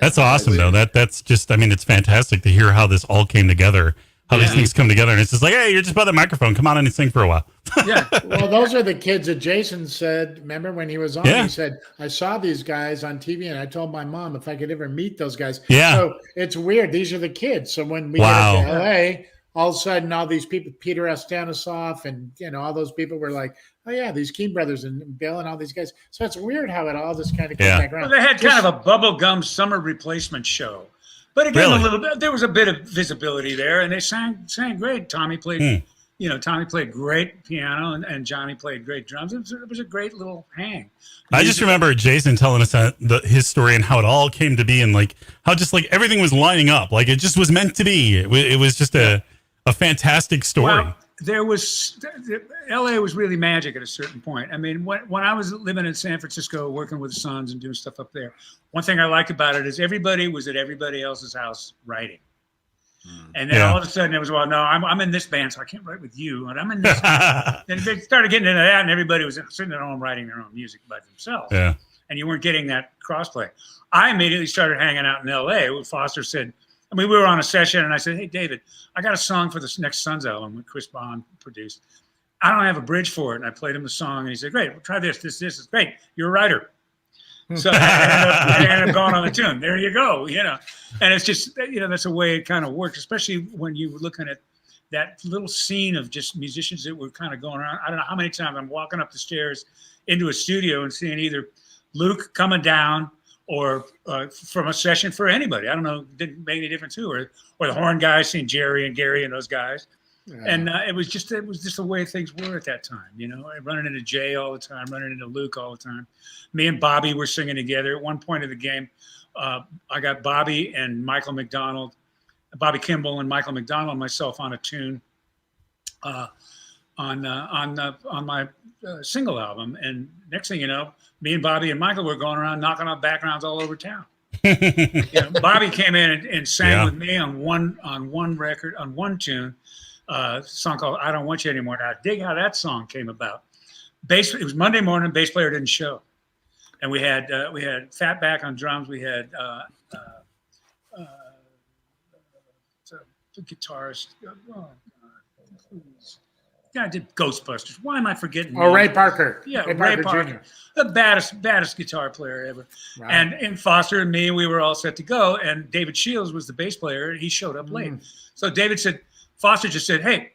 That's awesome, though. That's just, it's fantastic to hear how this all came together. How these things come together, and it's just like, hey, you're just by the microphone. Come on in and sing for a while. Well, those are the kids that Jason said. Remember when he was on? He said, I saw these guys on TV, and I told my mom if I could ever meet those guys. Yeah. So it's weird. These are the kids. So when we get to LA, all of a sudden, all these people, Peter Stanisoff, and all those people were like, oh yeah, these Keane brothers and Bill and all these guys. So it's weird how it all just kind of came back around. Well, they had kind of a bubblegum summer replacement show. But again, a little bit. There was a bit of visibility there, and they sang great. Tommy played, Tommy played great piano, and Johnny played great drums. It was a great little hang. I just remember Jason telling us his story and how it all came to be, and like how just like everything was lining up, like it just was meant to be. It was just a fantastic story. Well, LA was really magic at a certain point. I mean, when I was living in San Francisco, working with the Sons and doing stuff up there, one thing I liked about it is everybody was at everybody else's house writing. And then all of a sudden it was, well, no, I'm in this band, so I can't write with you. And I'm in this band. And they started getting into that, and everybody was sitting at home writing their own music by themselves. Yeah. And you weren't getting that crossplay. I immediately started hanging out in LA. Foster said, we were on a session, and I said, hey, David, I got a song for this next Sons album that Chris Bond produced. I don't have a bridge for it. And I played him the song, and he said, great, we'll try this. This is great. You're a writer. So I ended up going on the tune. There you go, And it's just, that's the way it kind of works, especially when you were looking at that little scene of just musicians that were kind of going around. I don't know how many times I'm walking up the stairs into a studio and seeing either Luke coming down or from a session for anybody. I don't know, didn't make any difference who, or the horn guys, seeing Jerry and Gary and those guys. Yeah. And it was just the way things were at that time, running into Jay all the time, running into Luke all the time. Me and Bobby were singing together. At one point of the game, I got Bobby and Michael McDonald, Bobby Kimball and Michael McDonald and myself on a tune on my single album. And next thing you know, me and Bobby and Michael were going around knocking off backgrounds all over town. Bobby came in and sang with me on one record, on one tune, a song called I Don't Want You Anymore. Now, dig how that song came about. It was Monday morning, bass player didn't show. And we had Fatback on drums. We had the guitarist. Oh, God. Guy did Ghostbusters. Why am I forgetting? Oh, Ray Parker. Yeah, Ray Parker. Jr. The baddest guitar player ever. Right. And Foster and me, we were all set to go. And David Shields was the bass player. He showed up late. So David said, Foster just said, hey,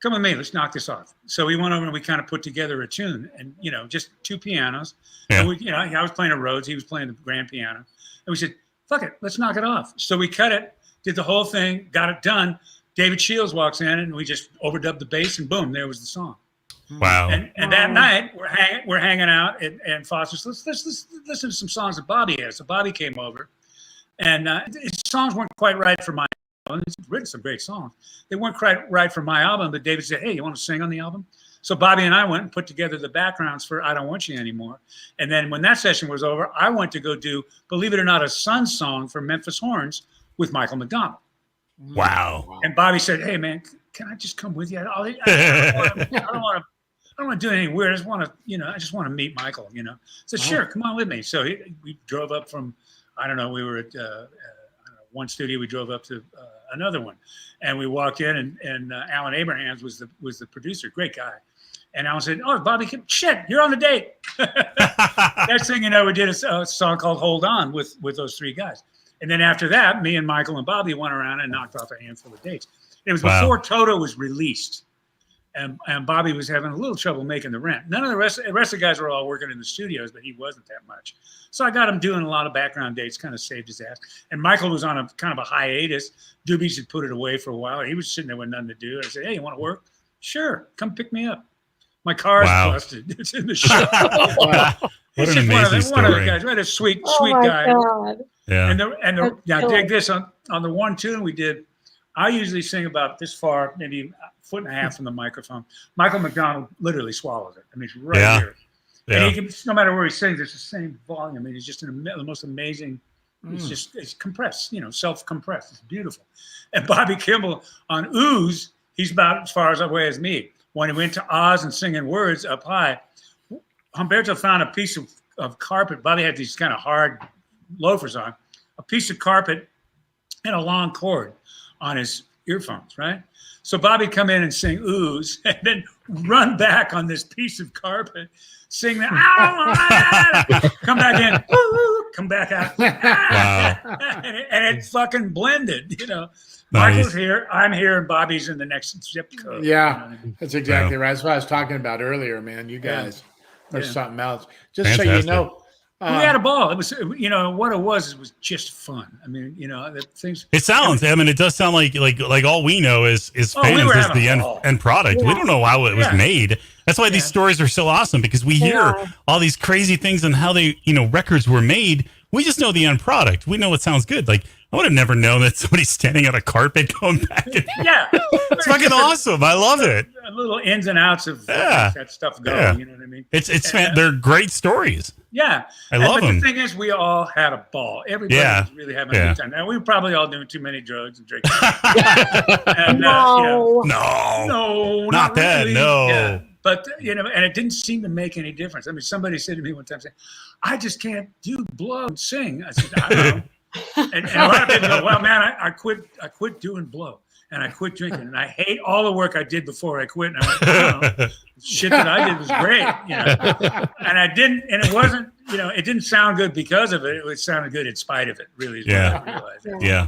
come with me. Let's knock this off. So we went over and we kind of put together a tune, and just two pianos. Yeah. And I was playing a Rhodes. He was playing the grand piano. And we said, fuck it, let's knock it off. So we cut it, did the whole thing, got it done. David Shields walks in, and we just overdubbed the bass, and boom, there was the song. Wow. And that night we're hanging out, and Foster said, let's listen to some songs that Bobby has. So Bobby came over, and his songs weren't quite right for my album. He's written some great songs. They weren't quite right for my album, but David said, hey, you want to sing on the album? So Bobby and I went and put together the backgrounds for I Don't Want You Anymore. And then when that session was over, I went to go do, believe it or not, a Suns song for Memphis Horns with Michael McDonald. Wow. And Bobby said, hey, man, can I just come with you? I don't want to do anything weird. I just want to meet Michael, So sure, come on with me. So we drove up from, I don't know, we were at one studio. We drove up to another one, and we walked in, and Alan Abrahams was the producer. Great guy. And Alan said, oh, Bobby, shit, you're on the date. Next thing you know, we did a song called Hold On with those three guys. And then after that, me and Michael and Bobby went around and knocked off a handful of dates. It was before Toto was released. And Bobby was having a little trouble making the rent. None of the rest of the guys were all working in the studios, but he wasn't that much. So I got him doing a lot of background dates, kind of saved his ass. And Michael was on a kind of a hiatus. Doobies had put it away for a while. He was sitting there with nothing to do. I said, hey, you want to work? Sure, come pick me up. My car's busted. It's in the shop. What an amazing story. One of the guys, right? A sweet guy. God. Yeah. And now dig this on the one tune we did. I usually sing about this far, maybe a foot and a half from the microphone. Michael McDonald literally swallows it. I mean, it's right here. Yeah. And he can, no matter where he sings, it's the same volume. I mean, he's just the most amazing. It's compressed, self-compressed. It's beautiful. And Bobby Kimball on Ooze, he's about as far as away as me. When he went to Oz and singing words up high, Humberto found a piece of carpet. Bobby had these kind of hard loafers on, a piece of carpet and a long cord on his earphones, right? So Bobby come in and sing Ooze and then run back on this piece of carpet, sing that, come back in, come back out. Wow. and it fucking blended, Nice. Michael's here, I'm here, and Bobby's in the next zip code. Yeah, that's exactly right. That's what I was talking about earlier, man. You guys are something else. Just Fantastic. so you know. We had a ball. It was, what it was just fun. I mean, the things. It sounds. I mean, it does sound like all we know is fans is the end product. Yeah. We don't know how it was made. That's why these stories are so awesome, because we hear all these crazy things and how they, records were made. we just know the end product. We know what sounds good. Like, I would have never known that somebody's standing on a carpet going back and forth. Yeah. It's fucking awesome. I love it. Little ins and outs of that stuff going. You know what I mean? They're great stories. Yeah. I love them. But the thing is, we all had a ball. Everybody was really having a good time. Now, we were probably all doing too many drugs and drinking. And, no, not that. really. No. Yeah. But, and it didn't seem to make any difference. I mean, somebody said to me one time, I just can't do blow and sing. I said, I don't know. And a lot of people go, well, man, I quit doing blow and I quit drinking and I hate all the work I did before I quit. And I went, I don't know. Shit that I did was great, And I didn't, and it wasn't, it didn't sound good because of it. It sounded good in spite of it, really. Is what I realized. Yeah.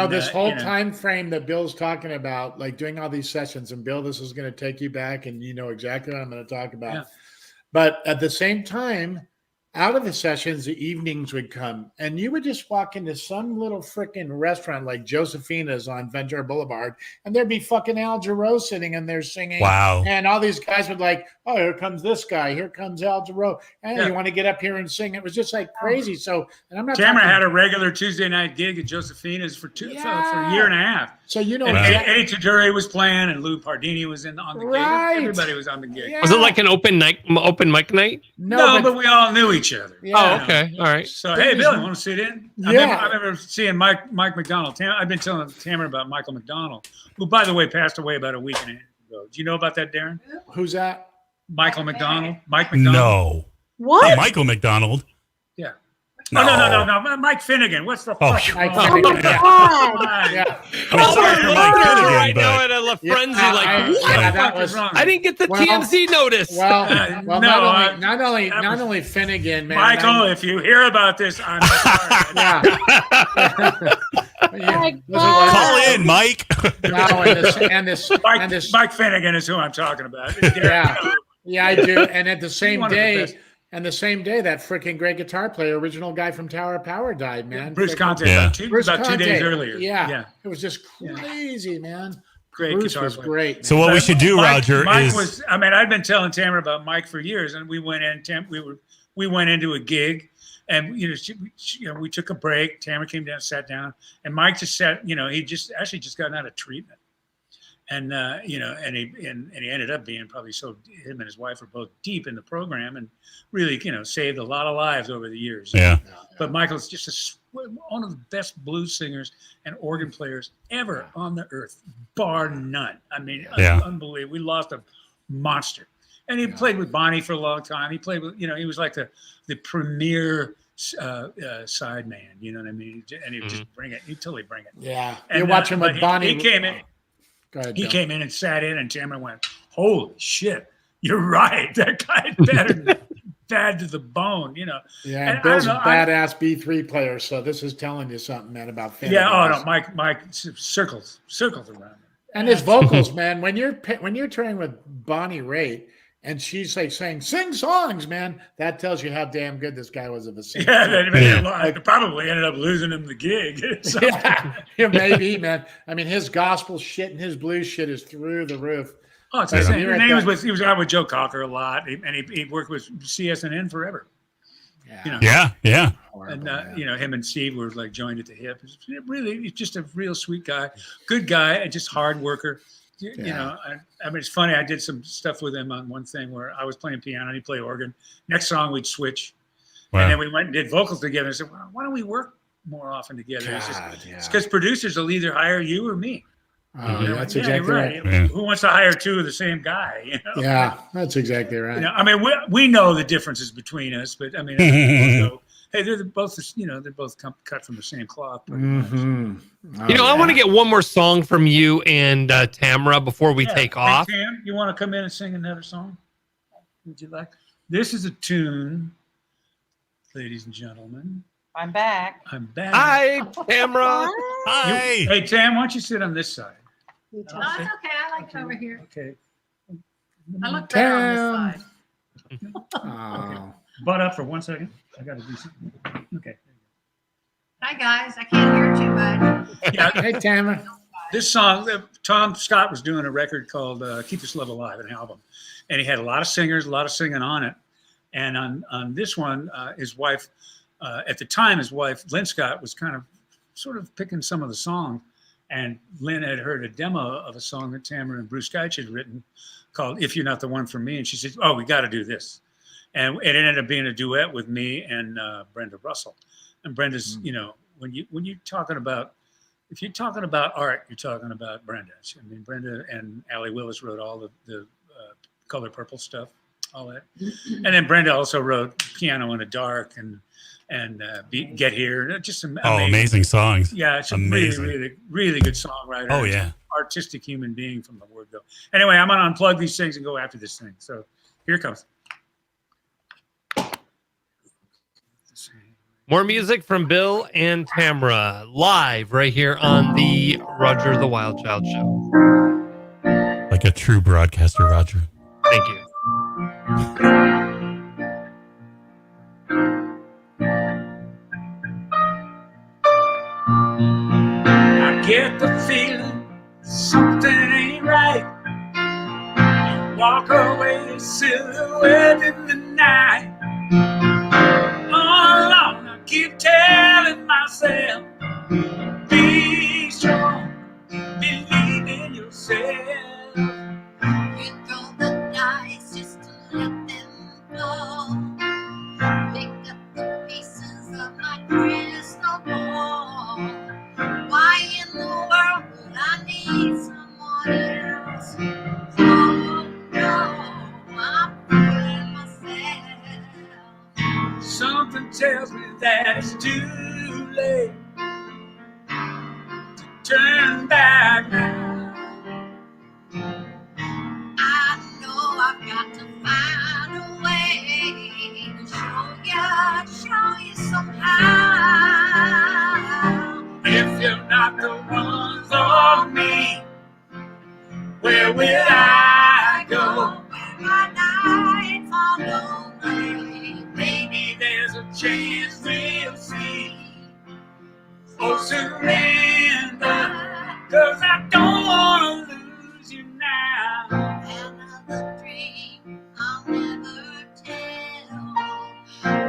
This whole time frame that Bill's talking about, like doing all these sessions, and Bill, this is going to take you back, and you know exactly what I'm going to talk about. Yeah. But at the same time, out of the sessions, the evenings would come, and you would just walk into some little freaking restaurant like Josephina's on Ventura Boulevard, and there'd be fucking Al Jarreau sitting in there singing. Wow. And all these guys would like, oh, here comes this guy. Here comes Al Jarreau. And you want to get up here and sing. It was just like crazy. So, and I'm not Tamara had a regular Tuesday night gig at Josephina's for a year and a half. So, and Eddie Taduri was playing, and Lou Pardini was on the gig. Everybody was on the gig. Yeah. Was it like an open mic night? No, but we all knew each other. Yeah. Oh, okay. All right. So, hey, Bill, you want to sit in? I remember seeing Mike McDonald. I've been telling Tamara about Michael McDonald, who, by the way, passed away about a week and a half ago. Do you know about that, Darren? Who's that? Michael McDonald. Mike McDonald. No. What? Oh, Michael McDonald. Yeah. No. Mike Finnegan. What's the fuck? Mike Finnegan. Yeah. Sorry for Mike Finnegan, right now at a frenzy. That was wrong. I didn't get the TMZ notice. Well, not only Finnegan, man. Michael, if you hear about this, I'm sorry. Call in, Mike. Mike Finnegan is who I'm talking about. Yeah, I do. And at the same day, that freaking great guitar player, original guy from Tower of Power, died, man. Bruce Conte, about 2 days earlier. Yeah. It was just crazy, man. Great Bruce guitar was player. great. So what we should do, Roger, is I've been telling Tamara about Mike for years, and we went into a gig, and we took a break. Tamara came down, sat down, and Mike just sat. He just gotten out of treatment. And he ended up being probably him and his wife were both deep in the program and really, saved a lot of lives over the years. Yeah. But Michael's just one of the best blues singers and organ players ever on the earth, bar none. I mean, unbelievable. We lost a monster. And he played with Bonnie for a long time. He played with, he was like the premier side man, you know what I mean? And he'd just bring it. He'd totally bring it. Yeah. And you're watching with Bonnie. He came in. He came in and sat in, and Tamara went, "Holy shit, you're right. That guy's bad to the bone, Yeah, and Bill's a badass B3 player, so this is telling you something, man, about Finnegan. Yeah, oh no, Mike circles around. And his vocals, man. When you're touring with Bonnie Raitt, and she's like saying, "Sing songs, man," that tells you how damn good this guy was of a singer. I probably ended up losing him the gig. Yeah, maybe, man. I mean, his gospel shit and his blues shit is through the roof. Oh, it's insane. And he was out with Joe Cocker a lot, and he worked with CSNN forever. Yeah. And him and Steve were like joined at the hip. He's just a real sweet guy, good guy, and just hard worker. I mean, it's funny. I did some stuff with him on one thing where I was playing piano and he played organ. Next song we'd switch, and then we went and did vocals together. I said, well, "Why don't we work more often together?" It's because producers will either hire you or me. That's exactly right. Yeah. Who wants to hire two of the same guy? Yeah, that's exactly right. I mean, we know the differences between us, but I mean, hey, they're both cut from the same cloth. Mm-hmm. I want to get one more song from you and Tamara before we take off. Hey, Tam, you want to come in and sing another song? Would you like? This is a tune, ladies and gentlemen. I'm back. Hi, Tamara. Hi. Hey, Tam, why don't you sit on this side? No, it's okay. I like it over here. Okay. I look better on this side. Okay. Butt up for 1 second. I got to do something. Okay. Hi, guys. I can't hear too much. Yeah. Hey, Tamara. This song, Tom Scott was doing a record called Keep This Love Alive, an album. And he had a lot of singers, a lot of singing on it. And on this one, his wife at the time, his wife, Lynn Scott, was kind of sort of picking some of the songs. And Lynn had heard a demo of a song that Tamara and Bruce Geitch had written called If You're Not the One for Me. And she said, oh, we got to do this. And it ended up being a duet with me and Brenda Russell. And Brenda's, you know, when you're talking about, if you're talking about art, you're talking about Brenda. I mean, Brenda and Allie Willis wrote all the Color Purple stuff, all that. And then Brenda also wrote Piano in the Dark and Get Here. Just some amazing songs. Yeah, it's amazing. a really, really good songwriter. Oh, yeah. Artistic human being from the word go. Anyway, I'm going to unplug these things and go after this thing. So here it comes. More music from Bill and Tamara live right here on the Roger the Wild Child Show. Like a true broadcaster, Roger. Thank you. I get the feeling something ain't right. You walk away silhouette in the night. All alone, I keep telling myself, be strong, believe in yourself. You throw the dice just to let them go. Pick up the pieces of my crystal ball. Why in the world would I need someone else? Oh no, I'm fooling myself. Something tells me that it's too late to turn back now. I know I've got to find a way to show you somehow. If you're not the one for me, where will I go? Where my nights are lonely. Maybe there's a chance we'll see. Oh, surrender, 'cause I don't want to lose you now. Another dream I'll never tell.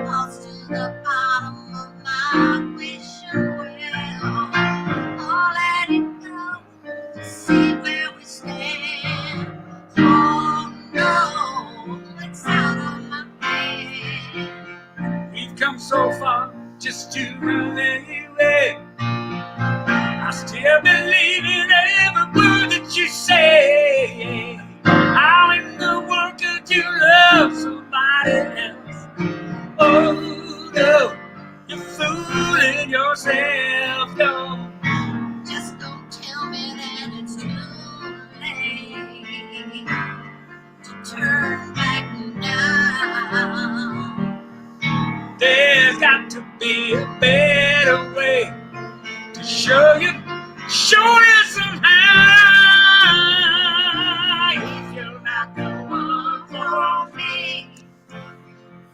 Lost to the bottom of my wishing well. I'll let it go to see where we stand. Oh no, it's out of my hand. We've come so far just to relay. I still believe in every word that you say. How in the world could you love somebody else? Oh no, you're fooling yourself, no. Just don't tell me that it's too late to turn back now. There's got to be a better way to show you somehow. If you're not the one for me,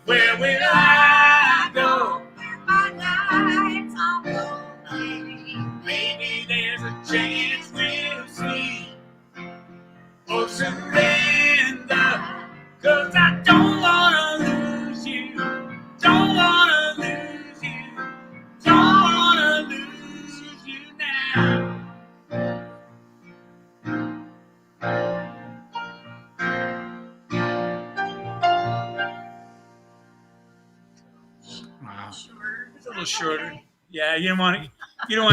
where will I go? Where my nights are lonely. Maybe there's a chance we'll see. Oh, surrender, 'cause I don't want to lose you. Don't want to lose you. Don't want to lose you now. Wow. It's a little shorter. Yeah, you don't want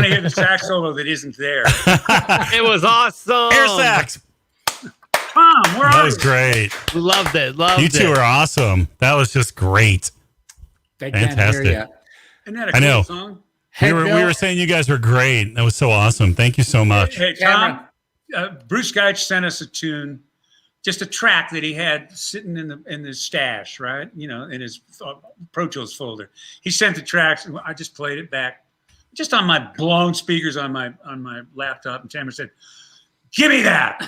to hear the sax solo that isn't there. It was awesome. Air sax. Tom, where That are was you? great. Loved it. You two are awesome. That was just great. They Fantastic. can't hear you. Isn't that a I cool know. song? We were saying you guys were great. That was so awesome. Thank you so much. Hey, Tom, Bruce Geitch sent us a tune, just a track that he had sitting in his stash, right? You know, in his Pro Tools folder. He sent the tracks, and I just played it back, just on my blown speakers on my laptop. And Tamara said, "Give me that."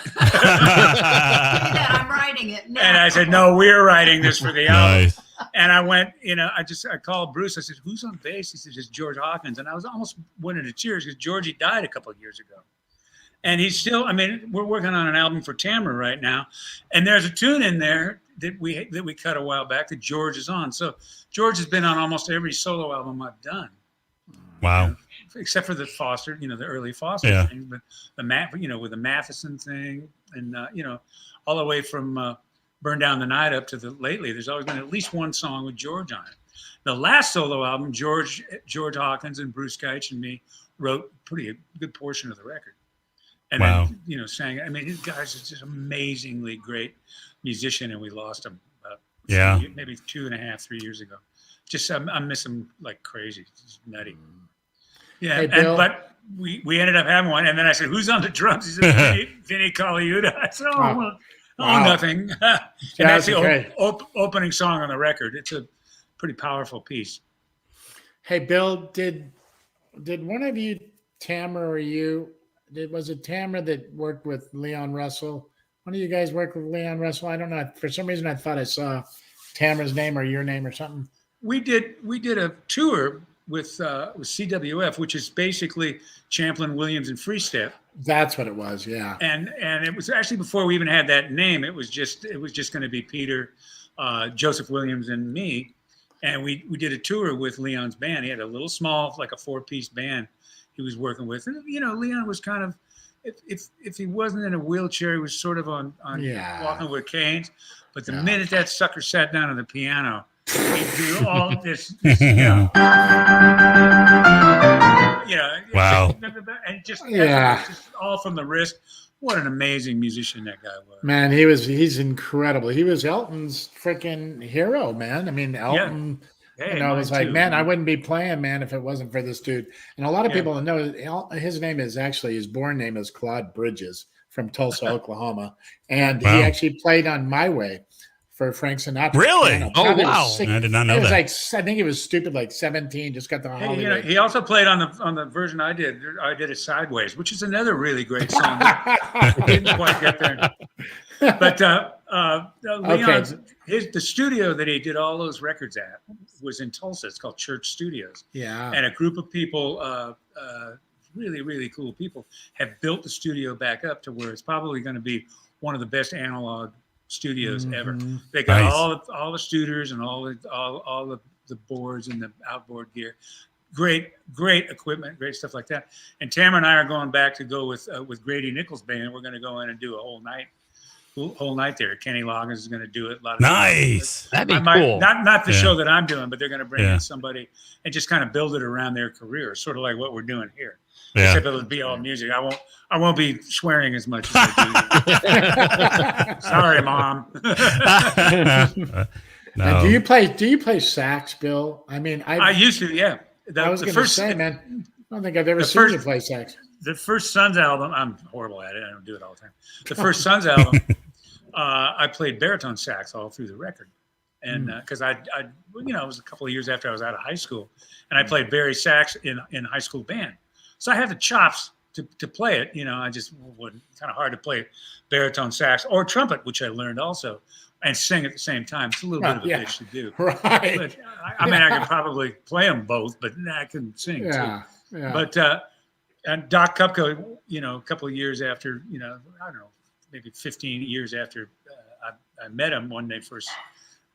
I'm writing it now. And I said, "No, we're writing this for the album." Nice. And I went, I called Bruce. I said, "Who's on bass?" He said, "It's George Hawkins." And I was almost went into tears because Georgie died a couple of years ago. And he's still, we're working on an album for Tamara right now. And there's a tune in there we cut a while back that George is on. So George has been on almost every solo album I've done. Wow. Except for the Foster, the early Foster thing, but with the Matheson thing, and all the way from Burn Down the Night up to the lately, there's always been at least one song with George on it. The last solo album, George Hawkins and Bruce Keitch and me wrote a good portion of the record. And then, sang. I mean, this guy's just amazingly great musician, and we lost him maybe 2.5, 3 years ago. Just I miss him like crazy. It's nutty. Yeah, hey, Bill. But we ended up having one, and then I said, "Who's on the drums?" He said, "Vinny Colaiuta." I said, nothing." And that's the opening song on the record. It's a pretty powerful piece. Hey, Bill, did one of you, Tamara or you, was it Tamara that worked with Leon Russell? One of you guys worked with Leon Russell? I don't know. For some reason, I thought I saw Tamara's name or your name or something. We did a tour with CWF, which is basically Champlin, Williams, and Free Step. That's what it was, yeah. And it was actually before we even had that name. It was just going to be Peter, Joseph Williams, and me. And we did a tour with Leon's band. He had a little small, like a 4-piece band he was working with. And Leon was kind of, if he wasn't in a wheelchair, he was sort of on walking with canes. But the minute that sucker sat down on the piano, he'd do all this wow. And just all from the wrist. What an amazing musician that guy was. Man, he's incredible. He was Elton's freaking hero, man. I mean, Elton, it was like, man, I wouldn't be playing, man, if it wasn't for this dude. And a lot of people know his name is actually, his born name is Claude Bridges from Tulsa, Oklahoma. And he actually played on My Way for Frank Sinatra. Really? Oh, wow. I did not know that. I think he was stupid, like 17, just got the Hollywood. He also played on the version I did. I did it Sideways, which is another really great song. Didn't quite get there. But Leon's, the studio that he did all those records at was in Tulsa. It's called Church Studios. Yeah. And a group of people, really, really cool people, have built the studio back up to where it's probably going to be one of the best analog studios ever. They got all the studers and all the boards and the outboard gear. Great equipment, great stuff like that. And Tamara and I are going back to go with Grady Nichols' band. We're going to go in and do a whole night there. Kenny Loggins is going to do it. Nice. That'd be cool. Not the show that I'm doing, but they're going to bring in somebody and just kind of build it around their career, sort of like what we're doing here. Yeah. Except it'll be all music. I won't be swearing as much as I do. Sorry, Mom. No. And do you play sax, Bill? I mean, I used to, yeah. I was going to say, man, I don't think I've ever seen you play sax. The first Sons album, I'm horrible at it. I don't do it all the time. The first Sons album, I played baritone sax all through the record. And because it was a couple of years after I was out of high school, and I played Barry sax in high school band. So I had the chops to play it. I just wouldn't, kind of hard to play baritone sax or trumpet, which I learned also, and sing at the same time. It's a little bit of a bitch to do. Right. But, I could probably play them both, but I can sing too. Yeah. But and Doc Kupko, a couple of years after, I don't know, maybe 15 years after I met him one day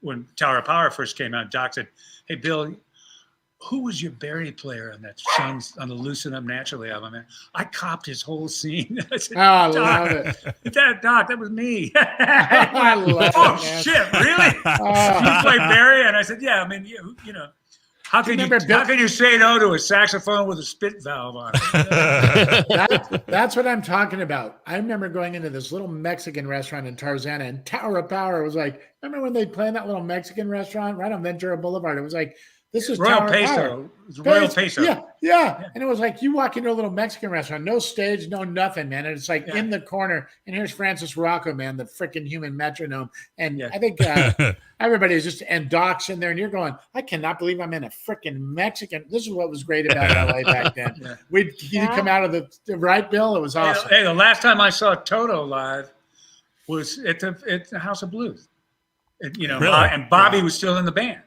when Tower of Power first came out, Doc said, "Hey, Bill, who was your Barry player on that Sons on the Loosen Up Naturally album?" Man, I copped his whole scene. I said, I love it. Doc, that was me. I love oh, it, man. Shit, really? You play Barry? And I said, yeah, I mean, how can you say no to a saxophone with a spit valve on it? That's what I'm talking about. I remember going into this little Mexican restaurant in Tarzana, and Tower of Power was like, remember when they play in that little Mexican restaurant right on Ventura Boulevard? It was like, this is Royal Tower Peso. Power. It was Royal Peso. Yeah. And it was like you walk into a little Mexican restaurant, no stage, no nothing, man. And it's like in the corner. And here's Francis Rocco, man, the freaking human metronome. And I think everybody's just, and Doc's in there. And you're going, I cannot believe I'm in a freaking Mexican. This is what was great about LA back then. You'd come out of the right, Bill. It was awesome. Hey, the last time I saw Toto live was at the House of Blues. Really? And Bobby was still in the band.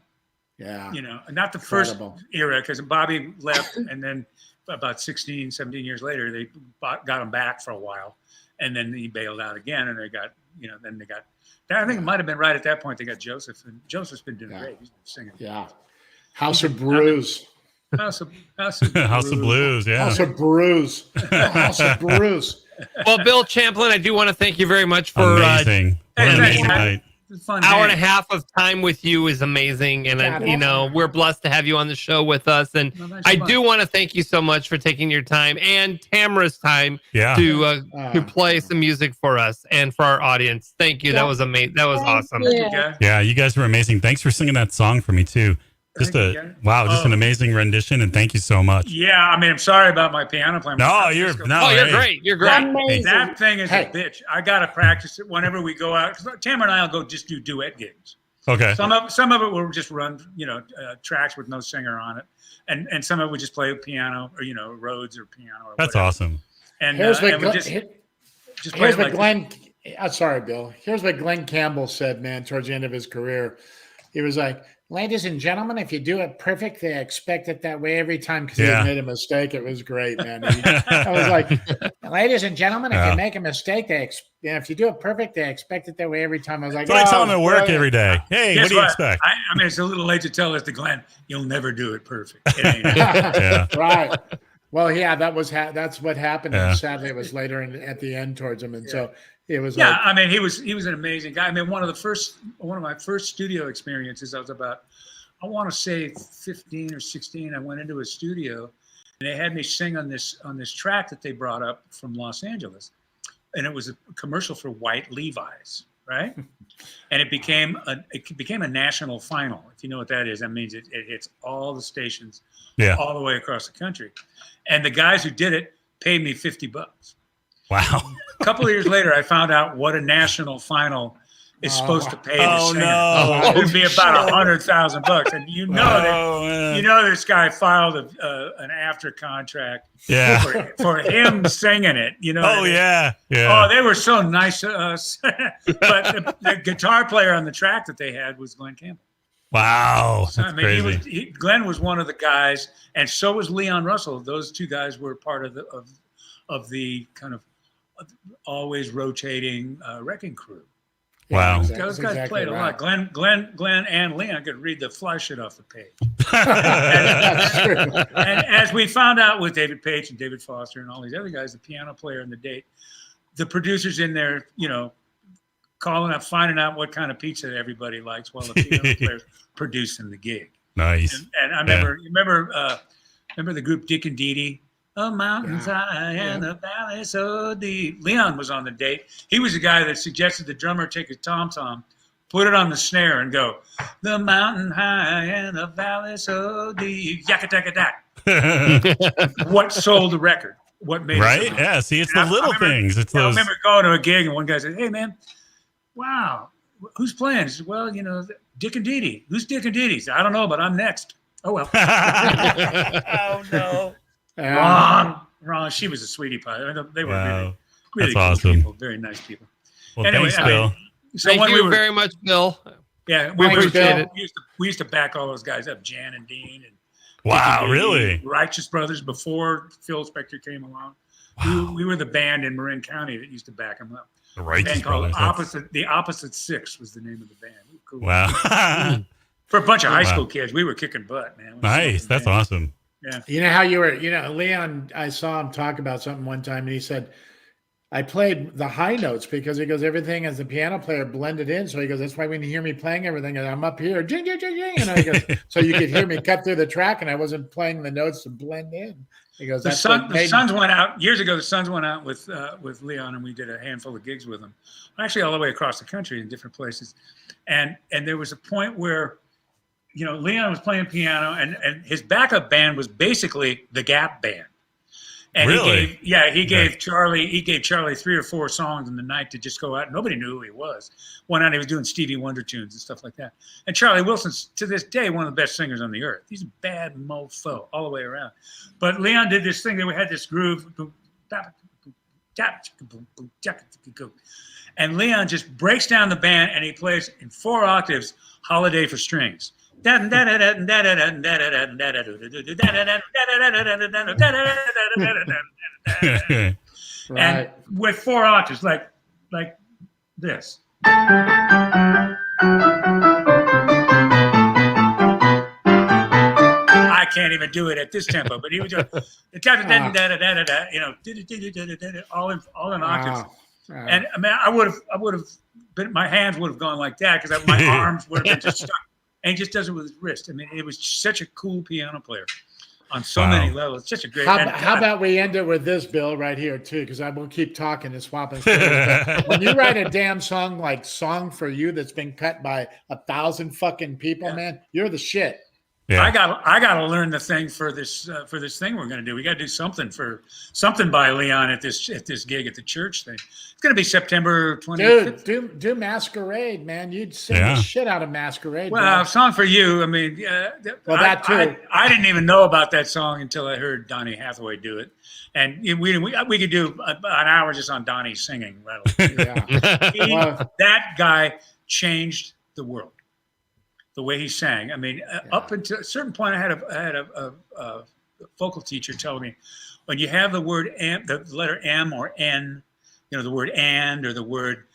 Yeah. Not the first era, because Bobby left, and then about 16, 17 years later, they got him back for a while, and then he bailed out again, and they got, then they got. I think it might have been right at that point they got Joseph, and Joseph's been doing great. He's been singing. Yeah, House of Brews. House of House of Blues, yeah. House of Brews. House of Brews. Well, Bill Champlin, I do want to thank you very much for amazing. What an amazing night. Hour and a half of time with you is amazing, and we're blessed to have you on the show with us. And I do want to thank you so much for taking your time and Tamara's time to play some music for us and for our audience. Thank you. That was amazing. That was awesome. Yeah, you guys were amazing. Thanks for singing that song for me too. Just an amazing rendition, and thank you so much. Yeah, I mean, I'm sorry about my piano playing. You're great. You're great. That thing is a bitch. I gotta practice it whenever we go out. Because Tamara and I'll go just do duet gigs. Okay. Some of it will just run, tracks with no singer on it, and some of it we just play piano or Rhodes or piano. Or That's whatever. awesome. And here's what Glenn. Sorry, Bill. Here's what Glenn Campbell said, man, towards the end of his career. He was like, "Ladies and gentlemen, if you do it perfect, they expect it that way every time," because he had made a mistake. It was great, man. I was like, "Ladies and gentlemen, if you make a mistake, if you do it perfect, they expect it that way every time." I was like, I tell them at work every day. Hey, Guess what do you expect? I mean, it's a little late to tell us to Glenn, you'll never do it perfect. It ain't right. Well, yeah, that's what happened. And sadly, it was later at the end towards him, and so it was. Yeah, I mean, he was an amazing guy. I mean, one of my first studio experiences, I was about, I want to say 15 or 16. I went into a studio, and they had me sing on this track that they brought up from Los Angeles, and it was a commercial for White Levi's, right? And it became a national final. If you know what that is, that means it hits all the stations, all the way across the country. And the guys who did it paid me $50. Wow. A couple of years later, I found out what a national final is supposed to pay the singer. No. It would be about $100,000, and this guy filed an after contract for him singing it. Oh, they were so nice to us. But the guitar player on the track that they had was Glenn Campbell. Wow, So, I mean, crazy. Glenn was one of the guys, and so was Leon Russell. Those two guys were part of the kind of always rotating wrecking crew. Wow, those guys played a lot. Glenn, and Leon could read the fly shit off the page. and as we found out with David Page and David Foster and all these other guys, the piano player and the date, the producers in there, calling up, finding out what kind of pizza everybody likes while the piano player's producing the gig. Nice. And I remember the group Dick and Dee Dee. Oh, mountains high and the valley so deep. Leon was on the date. He was the guy that suggested the drummer take a tom-tom, put it on the snare, and go, the mountain high and the valley so deep. Yakka-takka-dak. What sold the record? What made it? Yeah, see, it's the little things. It's those. I remember going to a gig, and one guy said, "Hey, man, wow, who's playing?" He said, "Well, Dick and Dee Dee." "Who's Dick and Dee Dee?" He said, "I don't know, but I'm next." "Oh, well." Oh, no. Wrong. She was a sweetie pie. I mean, they were That's really cool awesome. people, very nice people. Well, anyway, thanks, Bill. Thank you very much, Bill. Yeah, we appreciate it. We used to back all those guys up, Jan and Dean, and wow, Dickie, really? Righteous Brothers before Phil Spector came along. Wow. We were the band in Marin County that used to back them up. The Righteous Brothers. The Opposite Six was the name of the band. Cool. Wow. For a bunch of high school kids, we were kicking butt, man. Nice. That's awesome. Yeah. You know how you were, Leon, I saw him talk about something one time, and he said, I played the high notes because he goes, everything as a piano player blended in. So he goes, that's why when you hear me playing everything, I'm up here, jing, jing, jing, jing. And he goes, so you could hear me cut through the track, and I wasn't playing the notes to blend in. He goes, the Sons went out years ago. The Sons went out with Leon, and we did a handful of gigs with them, actually all the way across the country in different places. And there was a point where, Leon was playing piano, and his backup band was basically the Gap Band. And really? he gave Charlie 3 or 4 songs in the night to just go out. Nobody knew who he was. One night he was doing Stevie Wonder tunes and stuff like that. And Charlie Wilson's, to this day, one of the best singers on the earth. He's a bad mofo all the way around. But Leon did this thing that we had this groove. And Leon just breaks down the band, and he plays in 4 octaves, Holiday for Strings. And with 4 octaves, like this. I can't even do it at this tempo, but he would do it. You know, all in octaves. Wow. And I mean, I would have been, my hands would have gone like that because my arms would have been just stuck. And he just does it with his wrist. I mean, it was such a cool piano player on so many levels. It's such a great. How about we end it with this, Bill, right here too? Because I won't keep talking and swapping stories. When you write a damn song like "Song for You" that's been cut by 1,000 fucking people, man, you're the shit. Yeah. I got to learn the thing for this thing we're going to do. We got to do something by Leon at this gig at the church thing. It's going to be September 25th. Dude, do Masquerade, man. You'd sing the shit out of Masquerade. Well, Song for You. I mean, that too. I didn't even know about that song until I heard Donny Hathaway do it, and we could do an hour just on Donny singing. That guy changed the world. The way he sang. I mean, up until a certain point, I had a vocal teacher telling me, when you have the word M, the letter M or N, you know, the word and or the word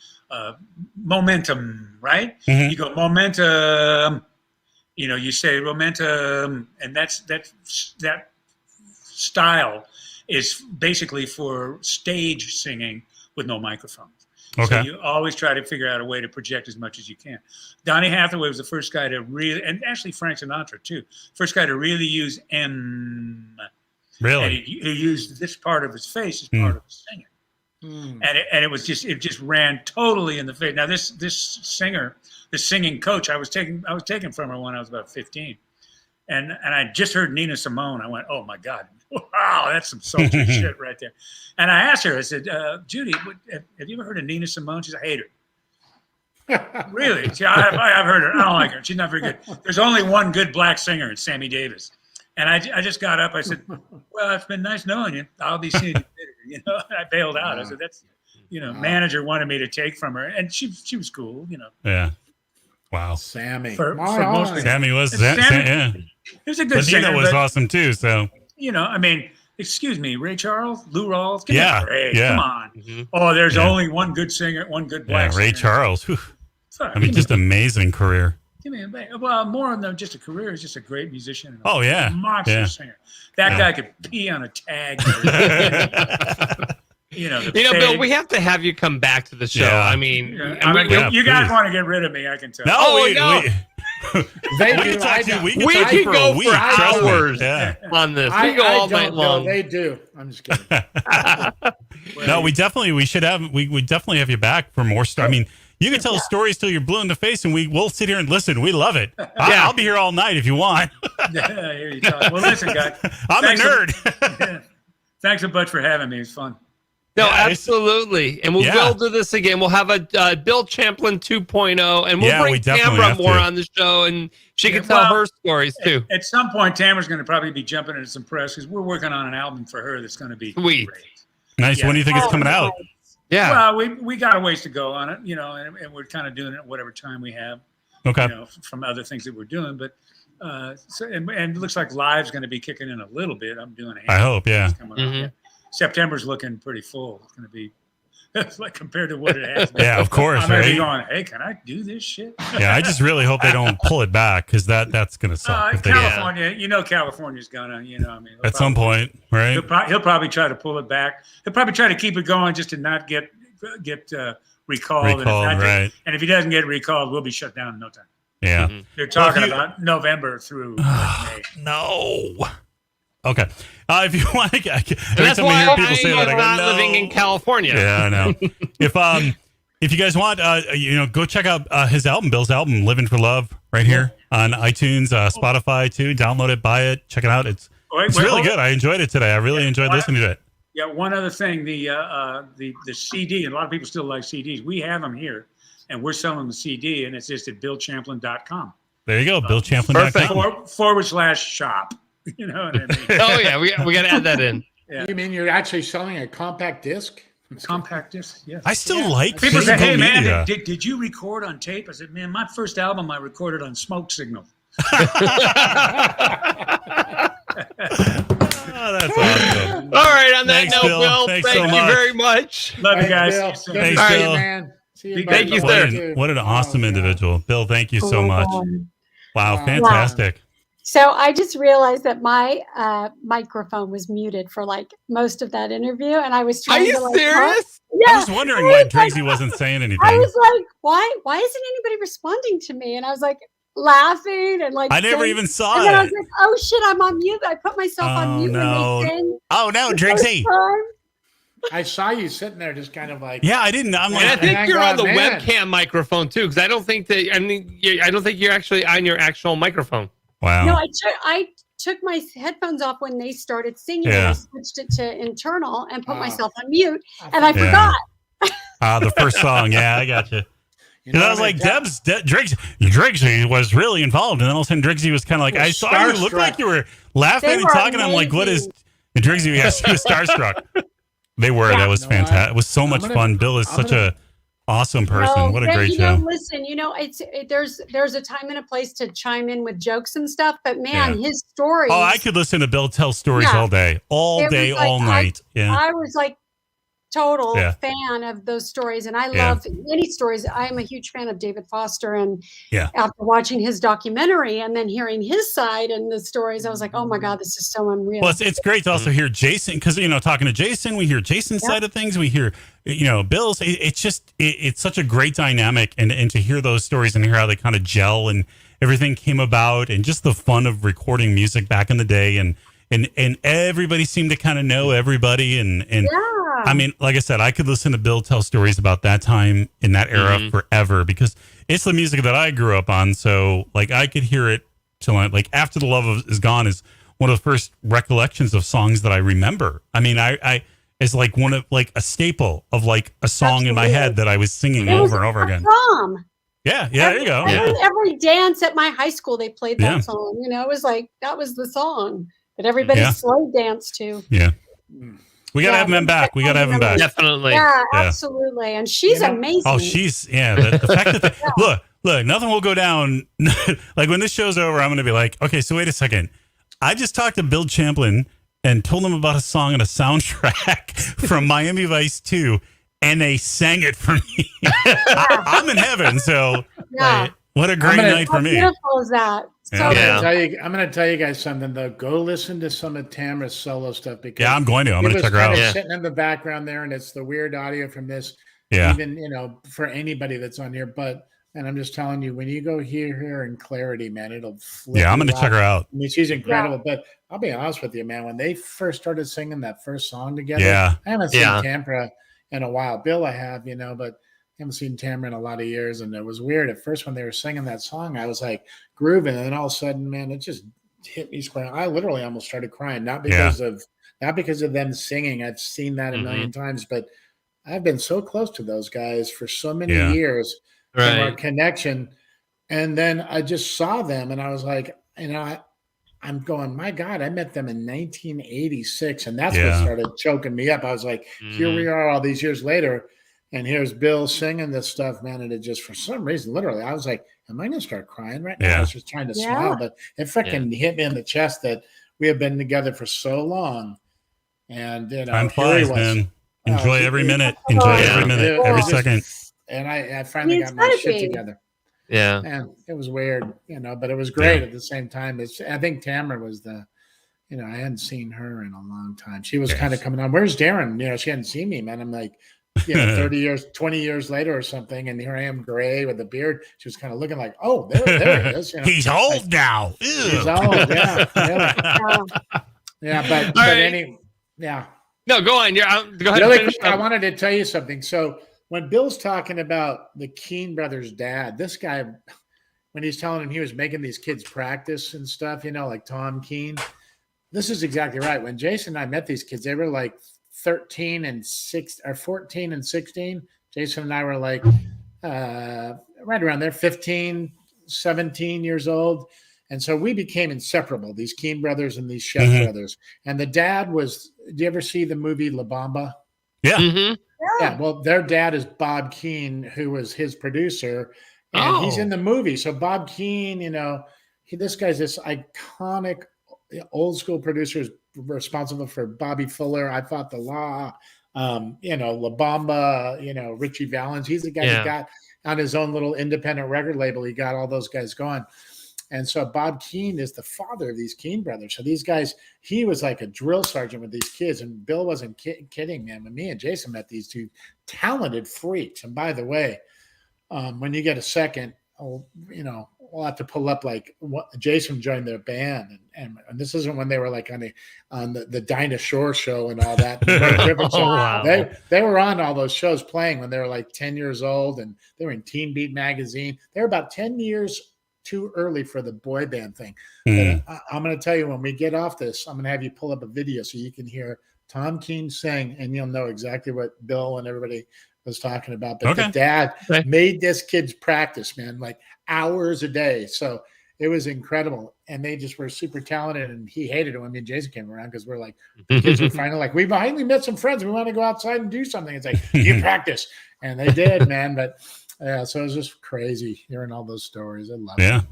momentum, right? Mm-hmm. You go momentum. You know, you say momentum, and that style is basically for stage singing with no microphone. Okay. So you always try to figure out a way to project as much as you can. Donny Hathaway was the first guy to really, and actually Frank Sinatra too, first guy to really use M. Really? And he used this part of his face as part of his singing. And it just ran totally in the face. Now this singer, the singing coach, I was taking from her when I was about 15. And I just heard Nina Simone. I went, oh my God, wow, that's some sultry shit right there. And I asked her, I said, Judy, have you ever heard of Nina Simone? She's a hater. Really? See, I've heard her. I don't like her. She's not very good. There's only one good black singer, it's Sammy Davis. And I just got up. I said, well, it's been nice knowing you. I'll be seeing you later. You know, I bailed out. I said, that's, you know, manager wanted me to take from her. And she was cool, you know. Yeah. Wow. Sammy. Sammy was, yeah. He was a good singer. Nina was awesome too, so. You know, I mean, excuse me, Ray Charles, Lou Rawls, give me a break. Yeah. Come on. Mm-hmm. Oh, there's only one good singer, one good black singer. Ray Charles. I mean, just amazing career. Give me a break. Well, more than just a career, he's just a great musician. Oh, yeah. Monster singer. That guy could pee on a tag. You know, Bill, we have to have you come back to the show. Yeah. I mean, you guys want to get rid of me, I can tell. No, They we do. We can go for hours on this. We go all night long. They do. I'm just kidding. No, we should have. We definitely have you back for more stuff. I mean, you can tell stories till you're blue in the face, and we'll sit here and listen. We love it. I'll be here all night if you want. Here you go. Well, listen, guys. I'm a nerd. Thanks a bunch for having me. It's fun. No, absolutely. And we'll do this again. We'll have a Bill Champlin 2.0, and we'll bring Tamara more on the show, and she can tell her stories too. At some point, Tamara's going to probably be jumping into some press because we're working on an album for her that's going to be sweet. Great. Nice. Yeah. When do you think it's coming out? Yeah. Well, we got a ways to go on it, you know, and we're kind of doing it whatever time we have. Okay. You know, from other things that we're doing, but and it looks like Live's going to be kicking in a little bit. I'm doing it. I hope, yeah. September's looking pretty full. It's going to be like compared to what it has been. Yeah, of course. I'm going to be going, hey, can I do this shit? Yeah, I just really hope they don't pull it back because that's going to suck. California, you know, California's going to, you know, I mean. At some point, right? He'll probably try to pull it back. He'll probably try to keep it going just to not get recalled. Right. And if he doesn't get recalled, we'll be shut down in no time. Yeah. They're talking about November through May. No. Okay. If you want to, that's why I hear people say that. I'm not living in California. Yeah, I know. If you guys want, go check out his album, Bill's album, "Living for Love," right here on iTunes, Spotify too. Download it, buy it, check it out. It's really good. I enjoyed it today. I really enjoyed listening to it. Yeah. One other thing, the CD, and a lot of people still like CDs. We have them here, and we're selling the CD, and it's just at BillChamplin.com. There you go, BillChamplin.com. /shop. You know what I mean? Oh yeah, we got to add that in. Yeah. You mean you're actually selling a compact disc? Compact disc, yes. I still like people say, "Hey man, did you record on tape?" I said, "Man, my first album I recorded on smoke signal." Oh, that's awesome. All right, on that note, Bill. Thank you very much. Love you guys. Thanks, Bill. Thanks, All right, Bill. man. Thank you, sir. What an awesome individual. Bill, thank you so much. Wow, fantastic. So I just realized that my microphone was muted for like most of that interview, and I was trying to. Are you serious? I was wondering why Driggsy wasn't saying anything. I was like, why isn't anybody responding to me? And I was like laughing and like. I never even saw and it. then I was like, oh shit, I'm on mute. I put myself on mute. No. When they sing Oh no, Driggsy. I saw you sitting there, just kind of like. Yeah, I didn't. I'm like, and I think you're on the webcam microphone too, because I don't think that. I mean, I don't think you're actually on your actual microphone. Wow. No, I took my headphones off when they started singing. And I switched it to internal and put myself on mute, and I forgot. The first song. Yeah, I got you. And I was like, Driggsy was really involved, and then all of a sudden Driggsy was kind of like, I saw you look like you were laughing and talking. I'm like, what is? And Driggsy, yes, she was starstruck. They were. That was fantastic. It was so much fun. Bill is such a awesome person. What a great show. Listen, there's a time and a place to chime in with jokes and stuff, but man, his stories. Oh, I could listen to Bill tell stories all day, all night. I was like total fan of those stories, and I love any stories. I am a huge fan of David Foster, and after watching his documentary and then hearing his side and the stories, I was like, oh my god, this is so unreal. Well, it's great to also hear Jason, because talking to Jason, we hear Jason's side of things, we hear Bill's. It's such a great dynamic, and to hear those stories and hear how they kind of gel and everything came about, and just the fun of recording music back in the day, and everybody seemed to kind of know everybody, and I mean, like I said, I could listen to Bill tell stories about that time in that era forever, because it's the music that I grew up on. So like I could hear it till like After the Love Is Gone is one of the first recollections of songs that I remember. I mean, I it's like one of like a staple of like a song in my head that I was singing over and over again. Prom. Yeah, there you go. Every dance at my high school, they played that song. It was like that was the song that everybody slow danced to. Yeah. We got to have him back. We got to have him back. Definitely. Yeah, absolutely. And she's amazing. Oh, she's, the fact that, look, nothing will go down. Like when this show's over, I'm going to be like, okay, so wait a second. I just talked to Bill Champlin and told him about a song and a soundtrack from Miami Vice 2, and they sang it for me. I'm in heaven. So what a great night for me. How beautiful is that? I'm going to tell you guys something though. Go listen to some of Tamara's solo stuff, because I'm going to. I'm going to check her out. Sitting in the background there, and it's the weird audio from this. Even for anybody that's on here, and I'm just telling you, when you go hear her in clarity, man, it'll flip. I'm going to check her out. I mean, she's incredible. But I'll be honest with you, man. When they first started singing that first song together, I haven't seen Tamara in a while. Bill, I have, but I haven't seen Tamara in a lot of years, and it was weird at first when they were singing that song. I was like grooving, and then all of a sudden, man, it just hit me square. I literally almost started crying, not because of them singing. I've seen that a million times, but I've been so close to those guys for so many years from our connection, and then I just saw them, and I was like, I'm going, my God, I met them in 1986, and that's what started choking me up. I was like, here we are all these years later. And here's Bill singing this stuff, man. And it just, for some reason, literally, I was like, am I going to start crying right now? I was just trying to smile, but it freaking hit me in the chest that we have been together for so long. And, time flies, man. Enjoy every minute. Enjoy every minute, every second. And I finally got my shit together. Yeah. And it was weird, but it was great at the same time. I think Tamara was I hadn't seen her in a long time. She was kind of coming on. Where's Darren? She hadn't seen me, man. I'm like, 30 years, 20 years later or something, and here I am, gray with a beard. She was kind of looking like, oh, there he is. He's old now. Ew. He's old, No, go on. Go ahead. Really quick, I wanted to tell you something. So when Bill's talking about the Keene brothers' dad, this guy, when he's telling him he was making these kids practice and stuff, like Tom Keene, this is exactly right. When Jason and I met these kids, they were like 13 and 14 and 16. Jason and I were like right around there, 15, 17 years old. And so we became inseparable, these Keene brothers and these Chef brothers. And the dad was, did you ever see the movie La Bamba? Yeah. Yeah. Well, their dad is Bob Keene, who was his producer. And he's in the movie. So Bob Keene, this guy's this iconic old school producer, responsible for Bobby Fuller, I Fought the Law, La Bamba, Richie Valens. He's the guy who got on his own little independent record label. He got all those guys going. And so Bob Keane is the father of these Keane brothers. So these guys, he was like a drill sergeant with these kids. And Bill wasn't kidding, man. When me and Jason met these two talented freaks. And by the way, when you get a second, we'll have to pull up like what Jason joined their band. And this isn't when they were like on the Dinah Shore show and all that. Wow. They were on all those shows playing when they were like 10 years old, and they were in Teen Beat magazine. They were about 10 years too early for the boy band thing. I'm going to tell you, when we get off this, I'm going to have you pull up a video so you can hear Tom Keane sing, and you'll know exactly what Bill and everybody was talking about. But the dad made this kid's practice, man, like hours a day. So it was incredible. And they just were super talented, and he hated it when me and Jason came around, because we're like, the kids were finally like, we finally met some friends. We want to go outside and do something. It's like, you practice. And they did, man. But yeah, so it was just crazy hearing all those stories. I love it.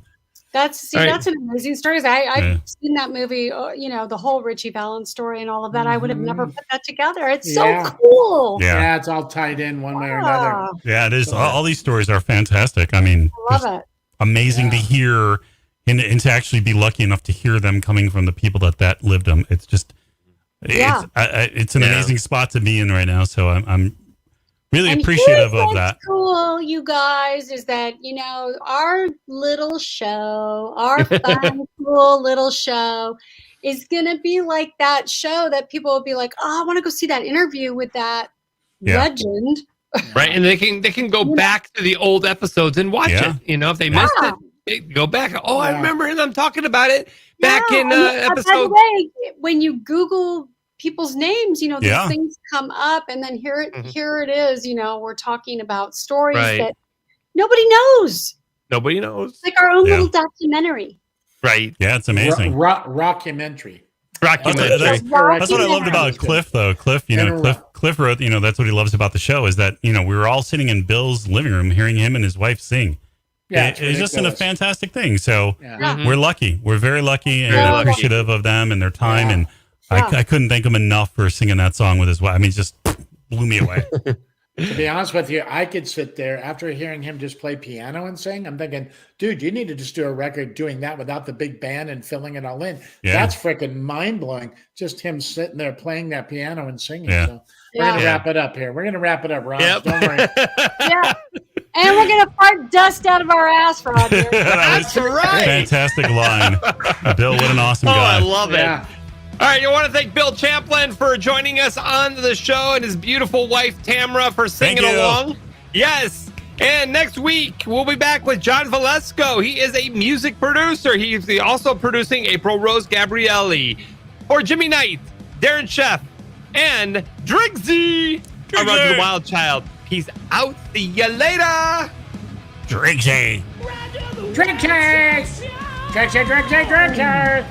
That's an amazing story. I've seen that movie, the whole Richie Valens story and all of that. I would have never put that together. It's so cool. Yeah, it's all tied in one way or another. Yeah, it is. So, all these stories are fantastic. I mean, I love it. Amazing to hear and to actually be lucky enough to hear them coming from the people that lived them. It's just, it's an amazing spot to be in right now. So I'm really appreciative of that. Cool, you guys, is that our little show, our fun, cool little show, is gonna be like that show that people will be like, oh, I want to go see that interview with that legend. Right, and they can go back to the old episodes and watch it. If they missed it, they go back. Oh, I remember them talking about it back in episode. By the way, when you Google people's names, these things come up, and then here it is. We're talking about stories that nobody knows. Nobody knows. Like our own little documentary. Right. Yeah, it's amazing. Rockumentary. That's what I loved about Cliff, though. Cliff wrote, that's what he loves about the show, is that, we were all sitting in Bill's living room hearing him and his wife sing. Yeah, it's just a fantastic thing. So we're lucky. We're very lucky and appreciative of them and their time. And I couldn't thank him enough for singing that song with his wife. I mean, it just blew me away. To be honest with you, I could sit there after hearing him just play piano and sing. I'm thinking, dude, you need to just do a record doing that without the big band and filling it all in. Yeah. That's freaking mind blowing. Just him sitting there playing that piano and singing. Yeah. So we're going to wrap it up here. We're going to wrap it up, Ron. Yep. Don't worry. And we're going to fart dust out of our ass, Roger. That's right. Fantastic line. Bill, what an awesome guy. I love it. All right, I want to thank Bill Champlin for joining us on the show, and his beautiful wife, Tamara, for singing along. Yes. And next week, we'll be back with John Valesco. He is a music producer. He's also producing April Rose Gabrielli. For Jimmy Knight, Darren Sheff, and Driggsy. I'm Roger the Wild Child. Peace out. See you later. Driggsy. Driggsy. Driggsy.